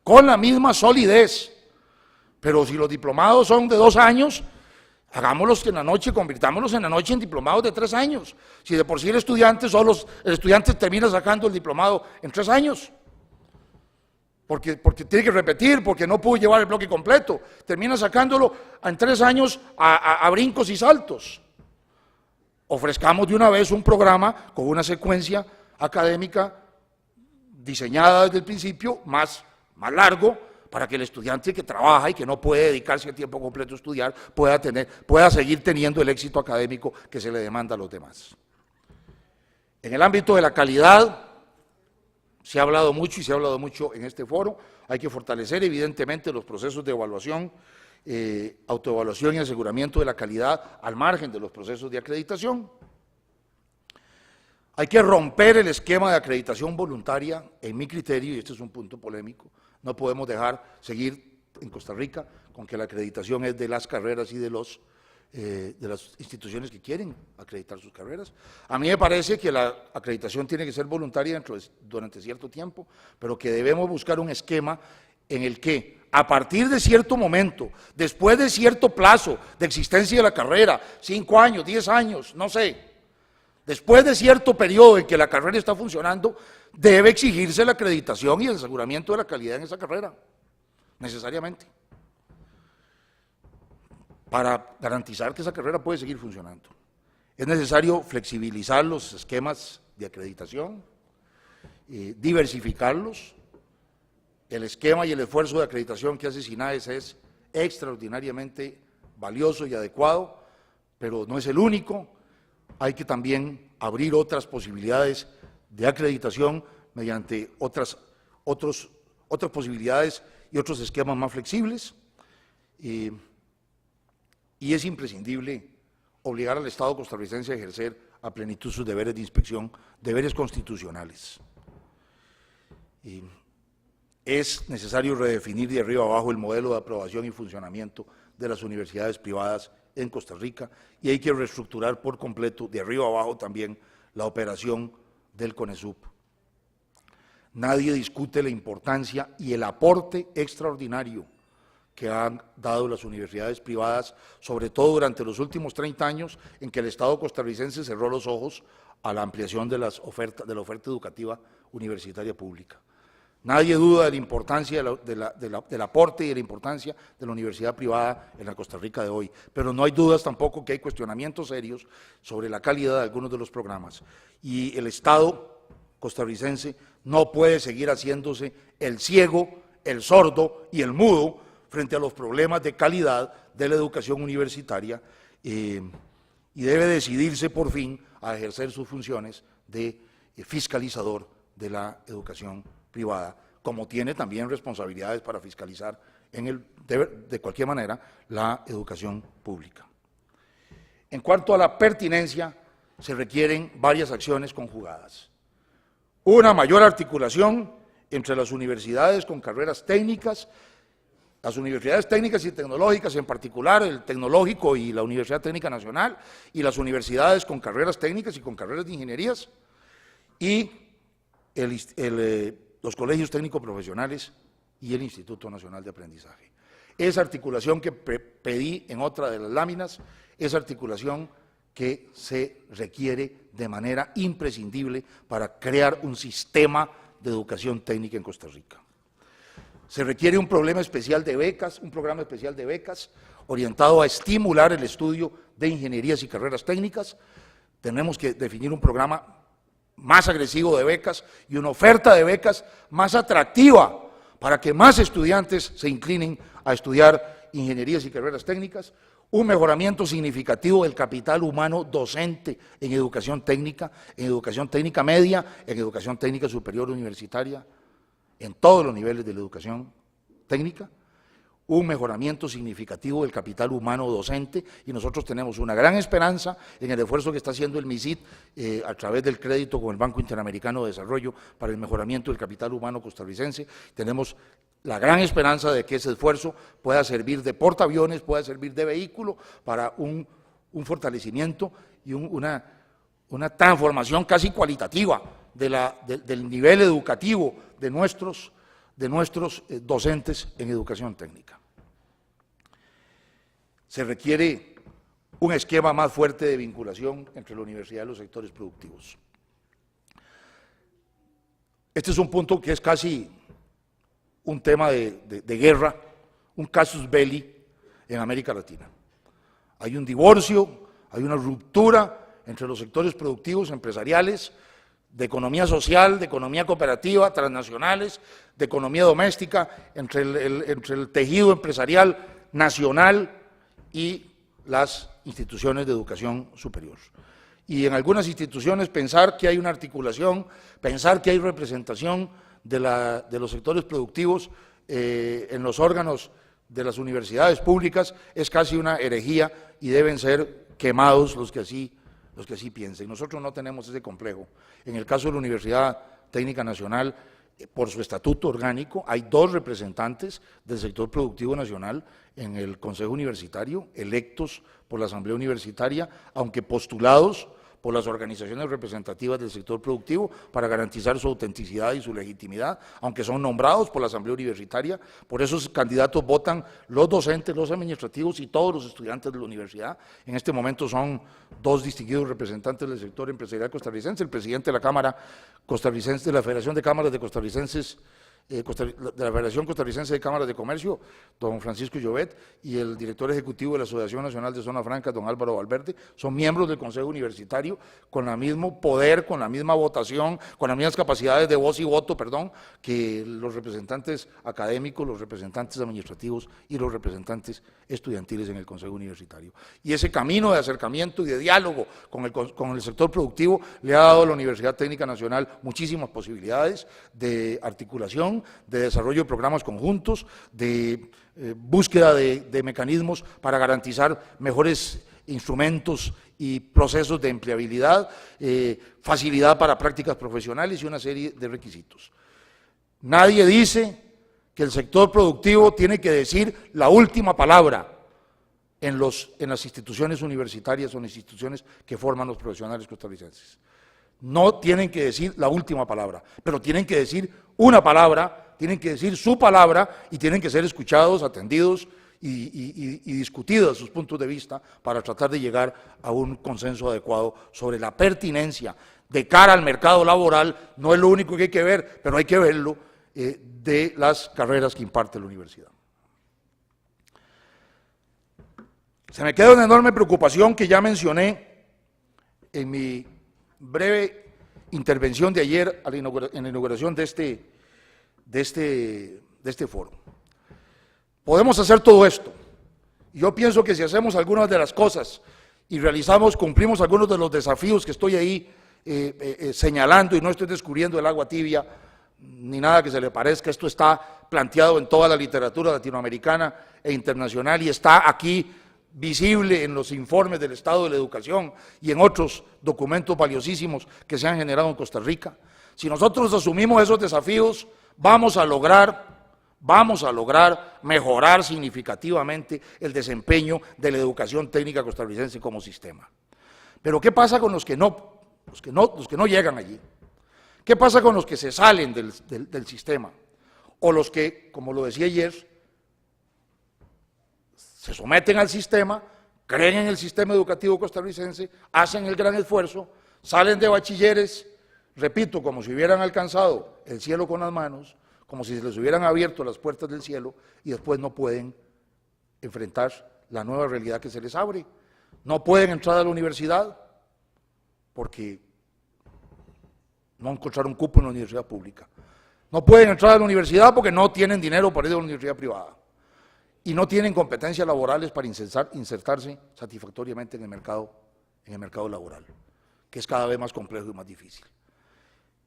con la misma solidez. Pero si los diplomados son de 2 años, hagámoslos en la noche, convirtámoslos en la noche en diplomados de 3 años. Si de por sí el estudiante termina sacando el diplomado en 3 años, porque tiene que repetir, porque no pudo llevar el bloque completo, termina sacándolo en 3 años a brincos y saltos. Ofrezcamos de una vez un programa con una secuencia académica diseñada desde el principio, más largo, para que el estudiante que trabaja y que no puede dedicarse a tiempo completo a estudiar pueda seguir teniendo el éxito académico que se le demanda a los demás. En el ámbito de la calidad, se ha hablado mucho y se ha hablado mucho en este foro. Hay que fortalecer evidentemente los procesos de evaluación, autoevaluación y aseguramiento de la calidad al margen de los procesos de acreditación. Hay que romper el esquema de acreditación voluntaria, en mi criterio, y este es un punto polémico. No podemos seguir en Costa Rica con que la acreditación es de las carreras y de las instituciones que quieren acreditar sus carreras. A mí me parece que la acreditación tiene que ser voluntaria durante cierto tiempo, pero que debemos buscar un esquema en el que a partir de cierto momento, después de cierto plazo de existencia de la carrera, 5 años, 10 años, no sé, después de cierto periodo en que la carrera está funcionando, debe exigirse la acreditación y el aseguramiento de la calidad en esa carrera, necesariamente, para garantizar que esa carrera puede seguir funcionando. Es necesario flexibilizar los esquemas de acreditación, diversificarlos. El esquema y el esfuerzo de acreditación que hace SINAES es extraordinariamente valioso y adecuado, pero no es el único. Hay que también abrir otras posibilidades de acreditación mediante otras posibilidades y otros esquemas más flexibles. Y es imprescindible obligar al Estado costarricense a ejercer a plenitud sus deberes de inspección, deberes constitucionales. Es necesario redefinir de arriba abajo el modelo de aprobación y funcionamiento de las universidades privadas en Costa Rica y hay que reestructurar por completo, de arriba abajo también, la operación del CONESUB. Nadie discute la importancia y el aporte extraordinario que han dado las universidades privadas, sobre todo durante los últimos 30 años en que el Estado costarricense cerró los ojos a la ampliación de la oferta educativa universitaria pública. Nadie duda de la importancia del aporte y de la importancia de la universidad privada en la Costa Rica de hoy, pero no hay dudas tampoco que hay cuestionamientos serios sobre la calidad de algunos de los programas y el Estado costarricense no puede seguir haciéndose el ciego, el sordo y el mudo frente a los problemas de calidad de la educación universitaria y debe decidirse por fin a ejercer sus funciones de fiscalizador de la educación privada, como tiene también responsabilidades para fiscalizar de cualquier manera la educación pública. En cuanto a la pertinencia, se requieren varias acciones conjugadas. Una mayor articulación entre las universidades con carreras técnicas, las universidades técnicas y tecnológicas, en particular el Tecnológico y la Universidad Técnica Nacional, y las universidades con carreras técnicas y con carreras de ingenierías, y los colegios técnicos profesionales y el Instituto Nacional de Aprendizaje. Esa articulación que pedí en otra de las láminas, esa articulación que se requiere de manera imprescindible para crear un sistema de educación técnica en Costa Rica. Se requiere un programa especial de becas orientado a estimular el estudio de ingenierías y carreras técnicas. Tenemos que definir un programa más agresivo de becas y una oferta de becas más atractiva para que más estudiantes se inclinen a estudiar ingenierías y carreras técnicas, un mejoramiento significativo del capital humano docente en educación técnica media, en educación técnica superior universitaria, en todos los niveles de la educación técnica, un mejoramiento significativo del capital humano docente, y nosotros tenemos una gran esperanza en el esfuerzo que está haciendo el MISID a través del crédito con el Banco Interamericano de Desarrollo para el mejoramiento del capital humano costarricense. Tenemos la gran esperanza de que ese esfuerzo pueda servir de portaaviones, pueda servir de vehículo para un fortalecimiento y una transformación casi cualitativa del nivel educativo de nuestros docentes en educación técnica. Se requiere un esquema más fuerte de vinculación entre la universidad y los sectores productivos. Este es un punto que es casi un tema de guerra, un casus belli en América Latina. Hay un divorcio, hay una ruptura entre los sectores productivos, empresariales, de economía social, de economía cooperativa, transnacionales, de economía doméstica, entre el tejido empresarial nacional y las instituciones de educación superior. Y en algunas instituciones pensar que hay una articulación, pensar que hay representación de los sectores productivos en los órganos de las universidades públicas es casi una herejía y deben ser quemados los que así piensen. Nosotros no tenemos ese complejo. En el caso de la Universidad Técnica Nacional, por su estatuto orgánico, hay 2 representantes del sector productivo nacional en el Consejo Universitario, electos por la Asamblea Universitaria, aunque postulados por las organizaciones representativas del sector productivo para garantizar su autenticidad y su legitimidad, aunque son nombrados por la Asamblea Universitaria. Por esos candidatos votan los docentes, los administrativos y todos los estudiantes de la universidad. En este momento son 2 distinguidos representantes del sector empresarial costarricense, el presidente de la Cámara Costarricense, de la Federación de Cámaras de Costarricenses, de la Federación Costarricense de Cámaras de Comercio, don Francisco Llobet, y el director ejecutivo de la Asociación Nacional de Zona Franca, don Álvaro Valverde, son miembros del Consejo Universitario con el mismo poder, con la misma votación, con las mismas capacidades de voz y voto, que los representantes académicos, los representantes administrativos y los representantes estudiantiles en el Consejo Universitario. Y ese camino de acercamiento y de diálogo con el sector productivo le ha dado a la Universidad Técnica Nacional muchísimas posibilidades de articulación, de desarrollo de programas conjuntos, de búsqueda de mecanismos para garantizar mejores instrumentos y procesos de empleabilidad, facilidad para prácticas profesionales y una serie de requisitos. Nadie dice que el sector productivo tiene que decir la última palabra en las instituciones universitarias o en las instituciones que forman los profesionales costarricenses. No tienen que decir la última palabra, pero tienen que decir una palabra, tienen que decir su palabra y tienen que ser escuchados, atendidos y discutidos sus puntos de vista para tratar de llegar a un consenso adecuado sobre la pertinencia de cara al mercado laboral. No es lo único que hay que ver, pero hay que verlo, de las carreras que imparte la universidad. Se me queda una enorme preocupación que ya mencioné en mi breve intervención de ayer en la inauguración de este foro. Podemos hacer todo esto. Yo pienso que si hacemos algunas de las cosas y cumplimos algunos de los desafíos que estoy ahí señalando, y no estoy descubriendo el agua tibia, ni nada que se le parezca, esto está planteado en toda la literatura latinoamericana e internacional y está aquí visible en los informes del estado de la educación y en otros documentos valiosísimos que se han generado en Costa Rica. Si nosotros asumimos esos desafíos, vamos a lograr mejorar significativamente el desempeño de la educación técnica costarricense como sistema. Pero ¿qué pasa con los que no llegan allí? ¿Qué pasa con los que se salen del sistema? O los que, como lo decía ayer, se someten al sistema, creen en el sistema educativo costarricense, hacen el gran esfuerzo, salen de bachilleres, repito, como si hubieran alcanzado el cielo con las manos, como si se les hubieran abierto las puertas del cielo, y después no pueden enfrentar la nueva realidad que se les abre. No pueden entrar a la universidad porque no encontraron cupo en la universidad pública. No pueden entrar a la universidad porque no tienen dinero para ir a la universidad privada. Y no tienen competencias laborales para insertarse satisfactoriamente en el mercado laboral, que es cada vez más complejo y más difícil.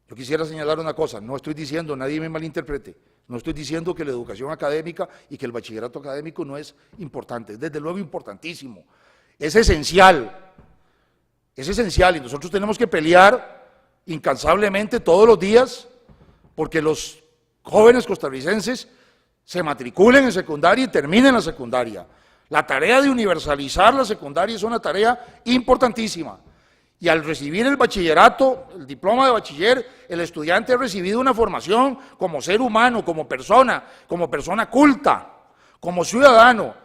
Yo quisiera señalar una cosa, no estoy diciendo, nadie me malinterprete, no estoy diciendo que la educación académica y que el bachillerato académico no es importante, es desde luego importantísimo, es esencial, y nosotros tenemos que pelear incansablemente todos los días porque los jóvenes costarricenses se matriculen en secundaria y terminen la secundaria. La tarea de universalizar la secundaria es una tarea importantísima. Y al recibir el bachillerato, el diploma de bachiller, el estudiante ha recibido una formación como ser humano, como persona culta, como ciudadano,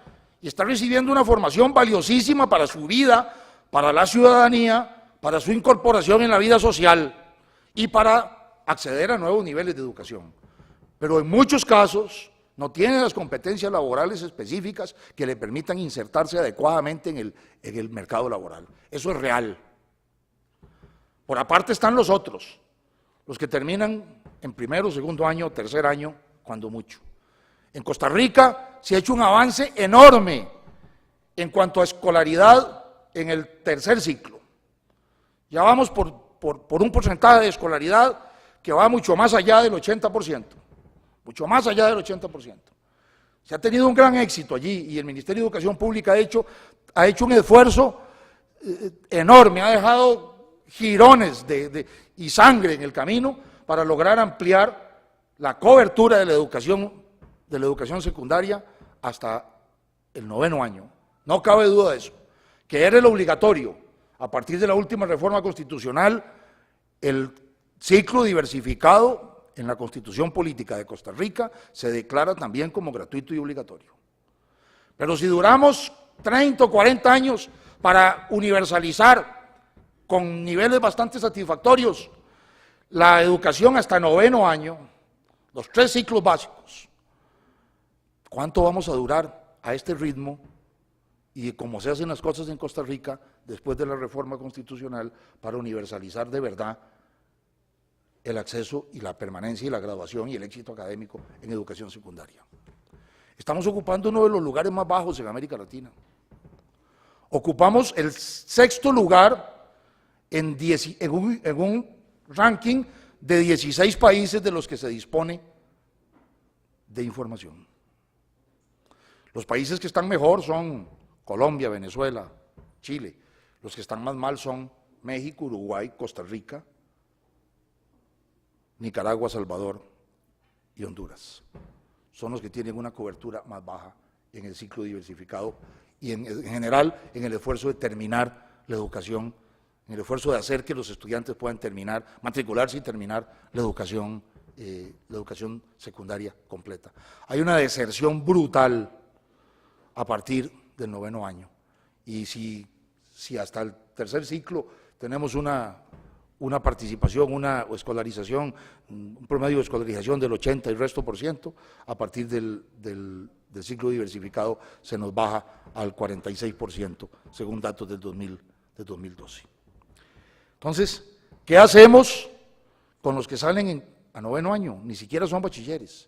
y está recibiendo una formación valiosísima para su vida, para la ciudadanía, para su incorporación en la vida social y para acceder a nuevos niveles de educación. Pero en muchos casos no tiene las competencias laborales específicas que le permitan insertarse adecuadamente en el mercado laboral. Eso es real. Por aparte están los otros, los que terminan en primero, segundo año, tercer año, cuando mucho. En Costa Rica se ha hecho un avance enorme en cuanto a escolaridad en el tercer ciclo. Ya vamos por un porcentaje de escolaridad que va mucho más allá del 80%, mucho más allá del 80%. Se ha tenido un gran éxito allí y el Ministerio de Educación Pública ha hecho un esfuerzo enorme, ha dejado jirones y sangre en el camino para lograr ampliar la cobertura de la educación secundaria hasta el 9º año. No cabe duda de eso, que era el obligatorio. A partir de la última reforma constitucional, el ciclo diversificado en la Constitución Política de Costa Rica se declara también como gratuito y obligatorio. Pero si duramos 30 o 40 años para universalizar con niveles bastante satisfactorios la educación hasta 9º año, los 3 ciclos básicos, ¿cuánto vamos a durar a este ritmo? Y cómo se hacen las cosas en Costa Rica después de la reforma constitucional para universalizar de verdad el acceso y la permanencia y la graduación y el éxito académico en educación secundaria. Estamos ocupando uno de los lugares más bajos en América Latina. Ocupamos el 6º lugar en un ranking de 16 países de los que se dispone de información. Los países que están mejor son Colombia, Venezuela, Chile. Los que están más mal son México, Uruguay, Costa Rica, Nicaragua, Salvador y Honduras. Son los que tienen una cobertura más baja en el ciclo diversificado y en general en el esfuerzo de terminar la educación, en el esfuerzo de hacer que los estudiantes puedan matricularse y terminar la educación secundaria completa. Hay una deserción brutal a partir del 9º año. Y si hasta el tercer ciclo tenemos una participación, una escolarización, un promedio de escolarización del 80 y resto por ciento, a partir del ciclo diversificado se nos baja al 46%, según datos del 2012. Entonces, ¿qué hacemos con los que salen a 9º año? Ni siquiera son bachilleres.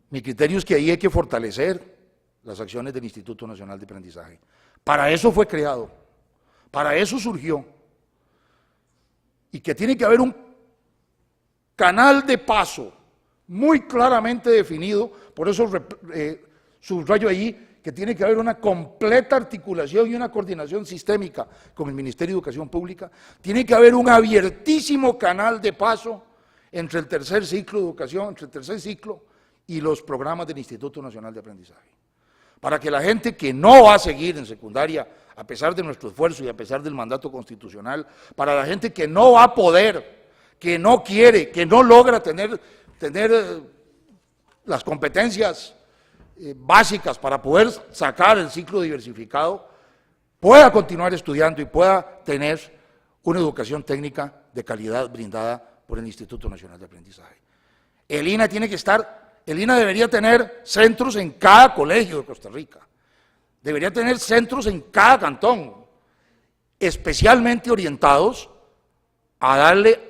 Mi criterio es que ahí hay que fortalecer las acciones del Instituto Nacional de Aprendizaje. Para eso fue creado, para eso surgió. Y que tiene que haber un canal de paso muy claramente definido, por eso subrayo allí que tiene que haber una completa articulación y una coordinación sistémica con el Ministerio de Educación Pública, tiene que haber un abiertísimo canal de paso entre el tercer ciclo de educación, entre el tercer ciclo y los programas del Instituto Nacional de Aprendizaje, para que la gente que no va a seguir en secundaria, a pesar de nuestro esfuerzo y a pesar del mandato constitucional, para la gente que no va a poder, que no quiere, que no logra tener las competencias básicas para poder sacar el ciclo diversificado, pueda continuar estudiando y pueda tener una educación técnica de calidad brindada por el Instituto Nacional de Aprendizaje. El INA debería tener centros en cada colegio de Costa Rica, debería tener centros en cada cantón, especialmente orientados a darle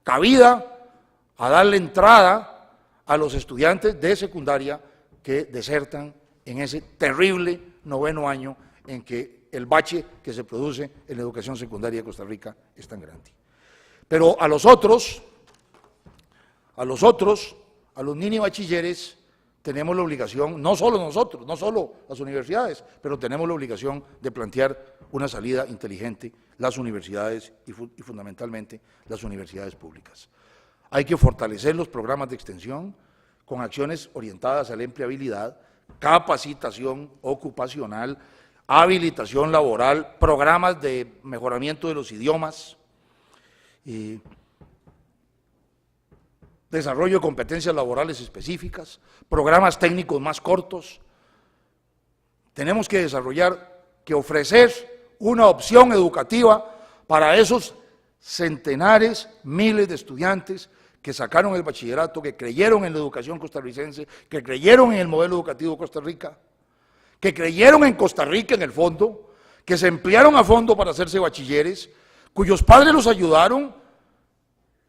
cabida, a darle entrada a los estudiantes de secundaria que desertan en ese terrible 9º año en que el bache que se produce en la educación secundaria de Costa Rica es tan grande. Pero a los niños bachilleres, tenemos la obligación, no solo nosotros, no solo las universidades, pero tenemos la obligación de plantear una salida inteligente, las universidades y fundamentalmente las universidades públicas. Hay que fortalecer los programas de extensión con acciones orientadas a la empleabilidad, capacitación ocupacional, habilitación laboral, programas de mejoramiento de los idiomas, desarrollo de competencias laborales específicas, programas técnicos más cortos. Tenemos que ofrecer una opción educativa para esos centenares, miles de estudiantes que sacaron el bachillerato, que creyeron en la educación costarricense, que creyeron en el modelo educativo de Costa Rica, que creyeron en Costa Rica en el fondo, que se emplearon a fondo para hacerse bachilleres, cuyos padres los ayudaron,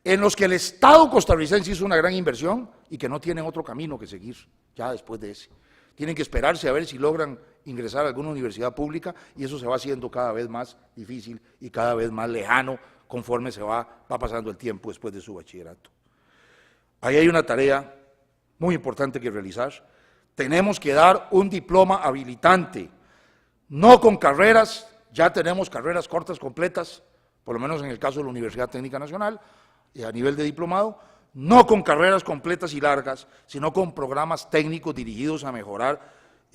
en los que el Estado costarricense hizo una gran inversión y que no tienen otro camino que seguir ya después de ese. Tienen que esperarse a ver si logran ingresar a alguna universidad pública y eso se va haciendo cada vez más difícil y cada vez más lejano conforme va pasando el tiempo después de su bachillerato. Ahí hay una tarea muy importante que realizar. Tenemos que dar un diploma habilitante, no con carreras, ya tenemos carreras cortas completas, por lo menos en el caso de la Universidad Técnica Nacional, a nivel de diplomado, no con carreras completas y largas, sino con programas técnicos dirigidos a mejorar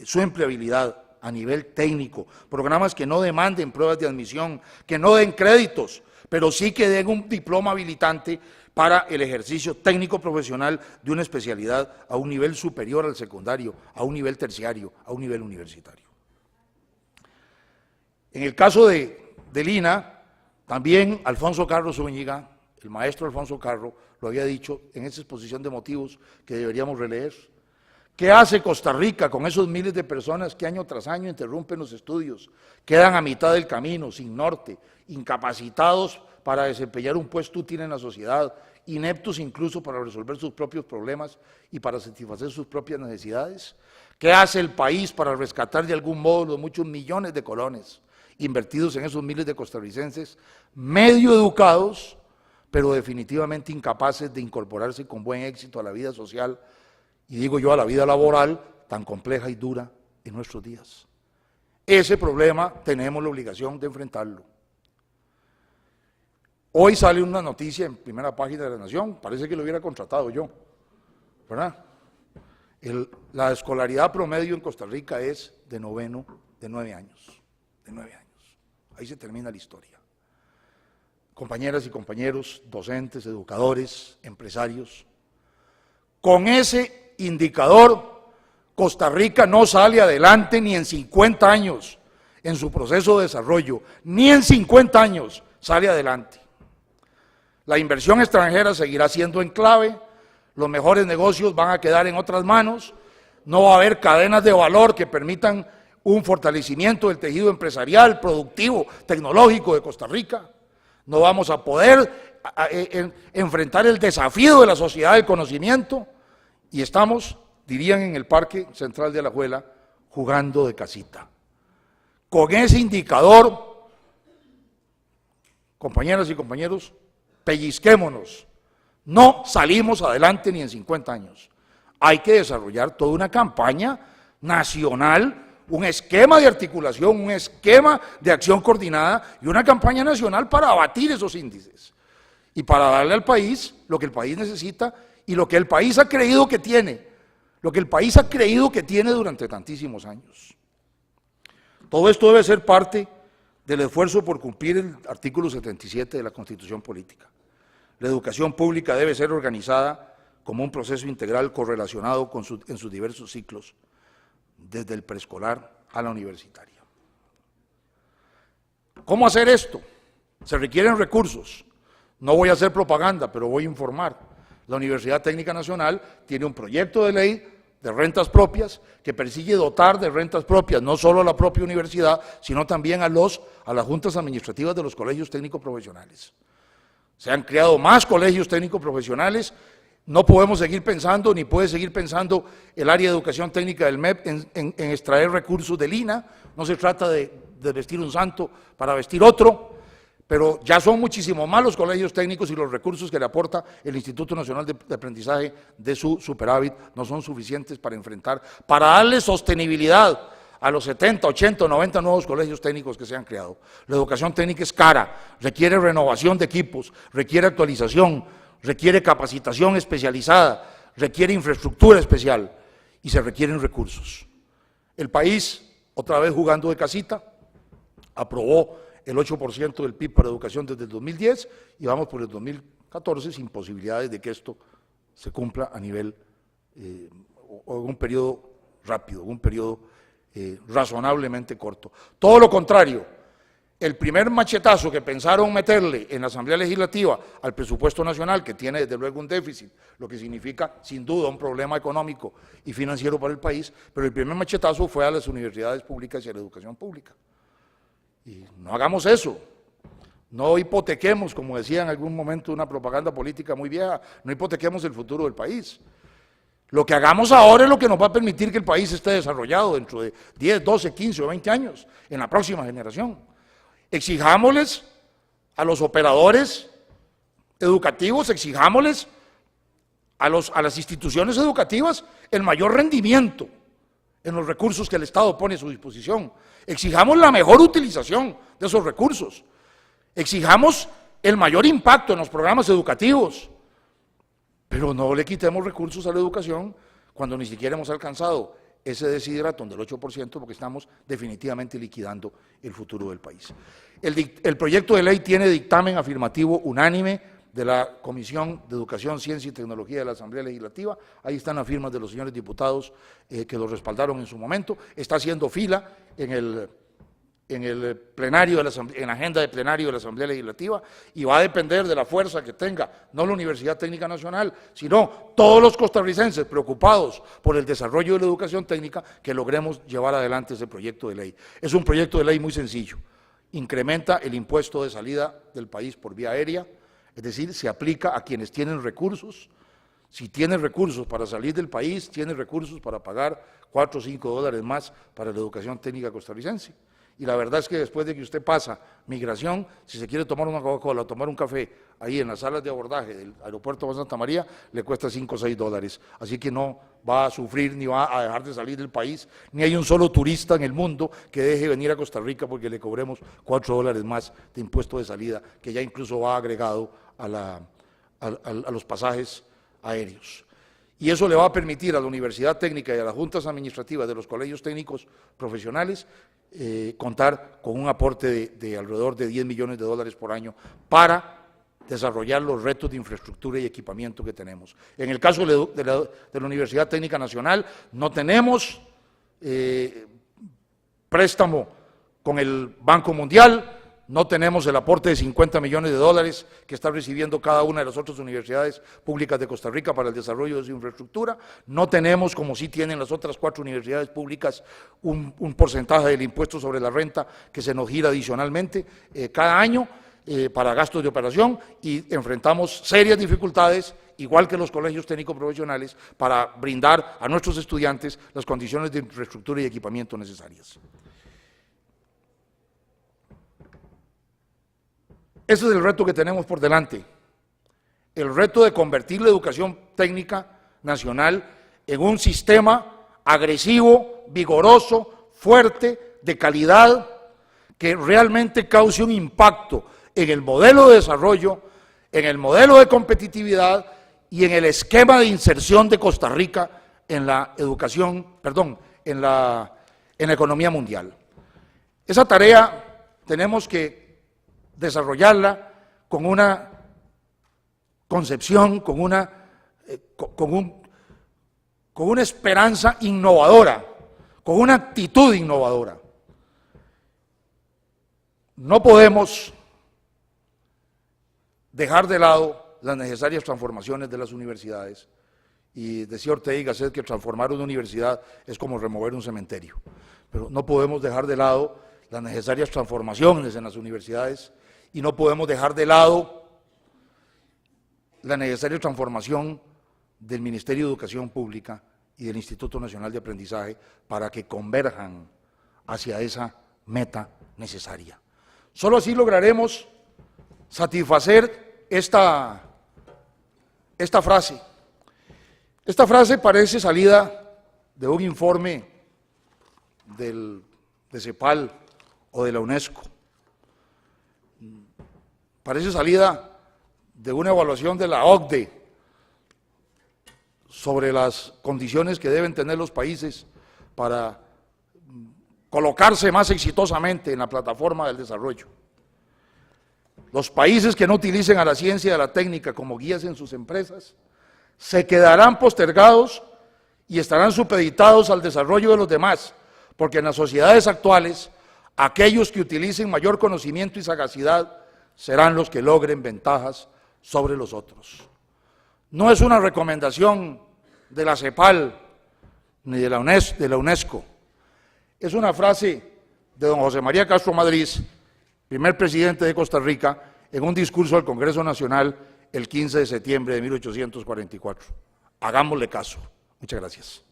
su empleabilidad a nivel técnico, programas que no demanden pruebas de admisión, que no den créditos, pero sí que den un diploma habilitante para el ejercicio técnico profesional de una especialidad a un nivel superior al secundario, a un nivel terciario, a un nivel universitario. En el caso del INA, también Alfonso Carro Zúñiga, el maestro Alfonso Carro, lo había dicho en esa exposición de motivos que deberíamos releer. ¿Qué hace Costa Rica con esos miles de personas que año tras año interrumpen los estudios, quedan a mitad del camino, sin norte, incapacitados para desempeñar un puesto útil en la sociedad, ineptos incluso para resolver sus propios problemas y para satisfacer sus propias necesidades? ¿Qué hace el país para rescatar de algún modo los muchos millones de colones invertidos en esos miles de costarricenses, medio educados, pero definitivamente incapaces de incorporarse con buen éxito a la vida social y digo yo a la vida laboral tan compleja y dura en nuestros días? Ese problema tenemos la obligación de enfrentarlo. Hoy sale una noticia en primera página de La Nación, parece que lo hubiera contratado yo, ¿verdad? La escolaridad promedio en Costa Rica es de 9 años, de 9 años. Ahí se termina la historia. Compañeras y compañeros, docentes, educadores, empresarios, con ese indicador, Costa Rica no sale adelante ni en 50 años en su proceso de desarrollo, ni en 50 años sale adelante. La inversión extranjera seguirá siendo en clave, los mejores negocios van a quedar en otras manos, no va a haber cadenas de valor que permitan un fortalecimiento del tejido empresarial, productivo, tecnológico de Costa Rica. No vamos a poder enfrentar el desafío de la sociedad del conocimiento y estamos, dirían en el Parque Central de Alajuela, jugando de casita. Con ese indicador, compañeras y compañeros, pellizquémonos. No salimos adelante ni en 50 años. Hay que desarrollar toda una campaña nacional, un esquema de articulación, un esquema de acción coordinada y una campaña nacional para abatir esos índices y para darle al país lo que el país necesita y lo que el país ha creído que tiene, durante tantísimos años. Todo esto debe ser parte del esfuerzo por cumplir el artículo 77 de la Constitución Política. La educación pública debe ser organizada como un proceso integral correlacionado en sus diversos ciclos, desde el preescolar a la universitaria. ¿Cómo hacer esto? Se requieren recursos. No voy a hacer propaganda, pero voy a informar. La Universidad Técnica Nacional tiene un proyecto de ley de rentas propias que persigue dotar de rentas propias no solo a la propia universidad, sino también a las juntas administrativas de los colegios técnicos profesionales. Se han creado más colegios técnicos profesionales. No podemos seguir pensando, ni puede seguir pensando el área de educación técnica del MEP en extraer recursos del INA. No se trata de vestir un santo para vestir otro, pero ya son muchísimo más los colegios técnicos y los recursos que le aporta el Instituto Nacional de Aprendizaje de su superávit no son suficientes para darle sostenibilidad a los 70, 80, 90 nuevos colegios técnicos que se han creado. La educación técnica es cara, requiere renovación de equipos, requiere actualización, requiere capacitación especializada, requiere infraestructura especial y se requieren recursos. El país, otra vez jugando de casita, aprobó el 8% del PIB para educación desde el 2010 y vamos por el 2014 sin posibilidades de que esto se cumpla a nivel, o en un periodo rápido, un periodo razonablemente corto. Todo lo contrario, el primer machetazo que pensaron meterle en la Asamblea Legislativa al presupuesto nacional, que tiene desde luego un déficit, lo que significa sin duda un problema económico y financiero para el país, pero el primer machetazo fue a las universidades públicas y a la educación pública. Y no hagamos eso, no hipotequemos, como decía en algún momento una propaganda política muy vieja, no hipotequemos el futuro del país. Lo que hagamos ahora es lo que nos va a permitir que el país esté desarrollado dentro de 10, 12, 15 o 20 años, en la próxima generación. Exijámosles a los operadores educativos, exijámosles a las instituciones educativas el mayor rendimiento en los recursos que el Estado pone a su disposición. Exijamos la mejor utilización de esos recursos. Exijamos el mayor impacto en los programas educativos. Pero no le quitemos recursos a la educación cuando ni siquiera hemos alcanzado ese desideratón del 8% porque estamos definitivamente liquidando el futuro del país. El proyecto de ley tiene dictamen afirmativo unánime de la Comisión de Educación, Ciencia y Tecnología de la Asamblea Legislativa. Ahí están las firmas de los señores diputados que lo respaldaron en su momento. Está haciendo fila en el plenario en la agenda de plenario de la Asamblea Legislativa y va a depender de la fuerza que tenga, no la Universidad Técnica Nacional, sino todos los costarricenses preocupados por el desarrollo de la educación técnica, que logremos llevar adelante ese proyecto de ley. Es un proyecto de ley muy sencillo. Incrementa el impuesto de salida del país por vía aérea, es decir, se aplica a quienes tienen recursos. Si tienes recursos para salir del país, tienes recursos para pagar 4 o 5 dólares más para la educación técnica costarricense. Y la verdad es que después de que usted pasa migración, si se quiere tomar una Coca-Cola o tomar un café ahí en las salas de abordaje del aeropuerto de Santa María, le cuesta 5 o 6 dólares. Así que no va a sufrir ni va a dejar de salir del país, ni hay un solo turista en el mundo que deje venir a Costa Rica porque le cobremos 4 dólares más de impuesto de salida, que ya incluso va agregado a los pasajes aéreos. Y eso le va a permitir a la Universidad Técnica y a las juntas administrativas de los colegios técnicos profesionales contar con un aporte de alrededor de 10 millones de dólares por año para desarrollar los retos de infraestructura y equipamiento que tenemos. En el caso de la Universidad Técnica Nacional, no tenemos préstamo con el Banco Mundial, no tenemos el aporte de 50 millones de dólares que está recibiendo cada una de las otras universidades públicas de Costa Rica para el desarrollo de su infraestructura, no tenemos, como sí tienen las otras 4 universidades públicas, un porcentaje del impuesto sobre la renta que se nos gira adicionalmente cada año para gastos de operación, y enfrentamos serias dificultades, igual que los colegios técnicos profesionales, para brindar a nuestros estudiantes las condiciones de infraestructura y equipamiento necesarias. Ese es el reto que tenemos por delante, el reto de convertir la educación técnica nacional en un sistema agresivo, vigoroso, fuerte, de calidad, que realmente cause un impacto en el modelo de desarrollo, en el modelo de competitividad y en el esquema de inserción de Costa Rica en la en la economía mundial. Esa tarea tenemos que desarrollarla con una concepción, con una esperanza innovadora, con una actitud innovadora. No podemos dejar de lado las necesarias transformaciones de las universidades. Y decía Ortega y Gasset que transformar una universidad es como remover un cementerio. Pero no podemos dejar de lado las necesarias transformaciones en las universidades y no podemos dejar de lado la necesaria transformación del Ministerio de Educación Pública y del Instituto Nacional de Aprendizaje para que converjan hacia esa meta necesaria. Solo así lograremos satisfacer esta frase. Esta frase parece salida de un informe de CEPAL o de la UNESCO. Parece salida de una evaluación de la OCDE sobre las condiciones que deben tener los países para colocarse más exitosamente en la plataforma del desarrollo. Los países que no utilicen a la ciencia y a la técnica como guías en sus empresas se quedarán postergados y estarán supeditados al desarrollo de los demás, porque en las sociedades actuales, aquellos que utilicen mayor conocimiento y sagacidad serán los que logren ventajas sobre los otros. No es una recomendación de la CEPAL ni de la UNESCO, es una frase de don José María Castro Madrid, primer presidente de Costa Rica, en un discurso al Congreso Nacional el 15 de septiembre de 1844. Hagámosle caso. Muchas gracias.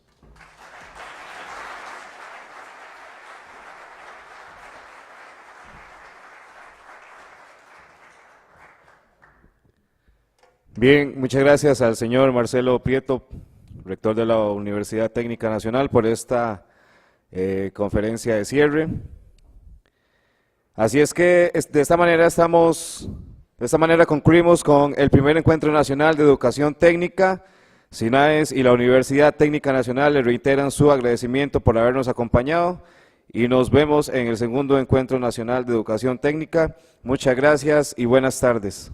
Bien, muchas gracias al señor Marcelo Prieto, rector de la Universidad Técnica Nacional, por esta conferencia de cierre. Así es que de esta manera concluimos con el primer Encuentro Nacional de Educación Técnica. SINAES y la Universidad Técnica Nacional le reiteran su agradecimiento por habernos acompañado y nos vemos en el segundo Encuentro Nacional de Educación Técnica. Muchas gracias y buenas tardes.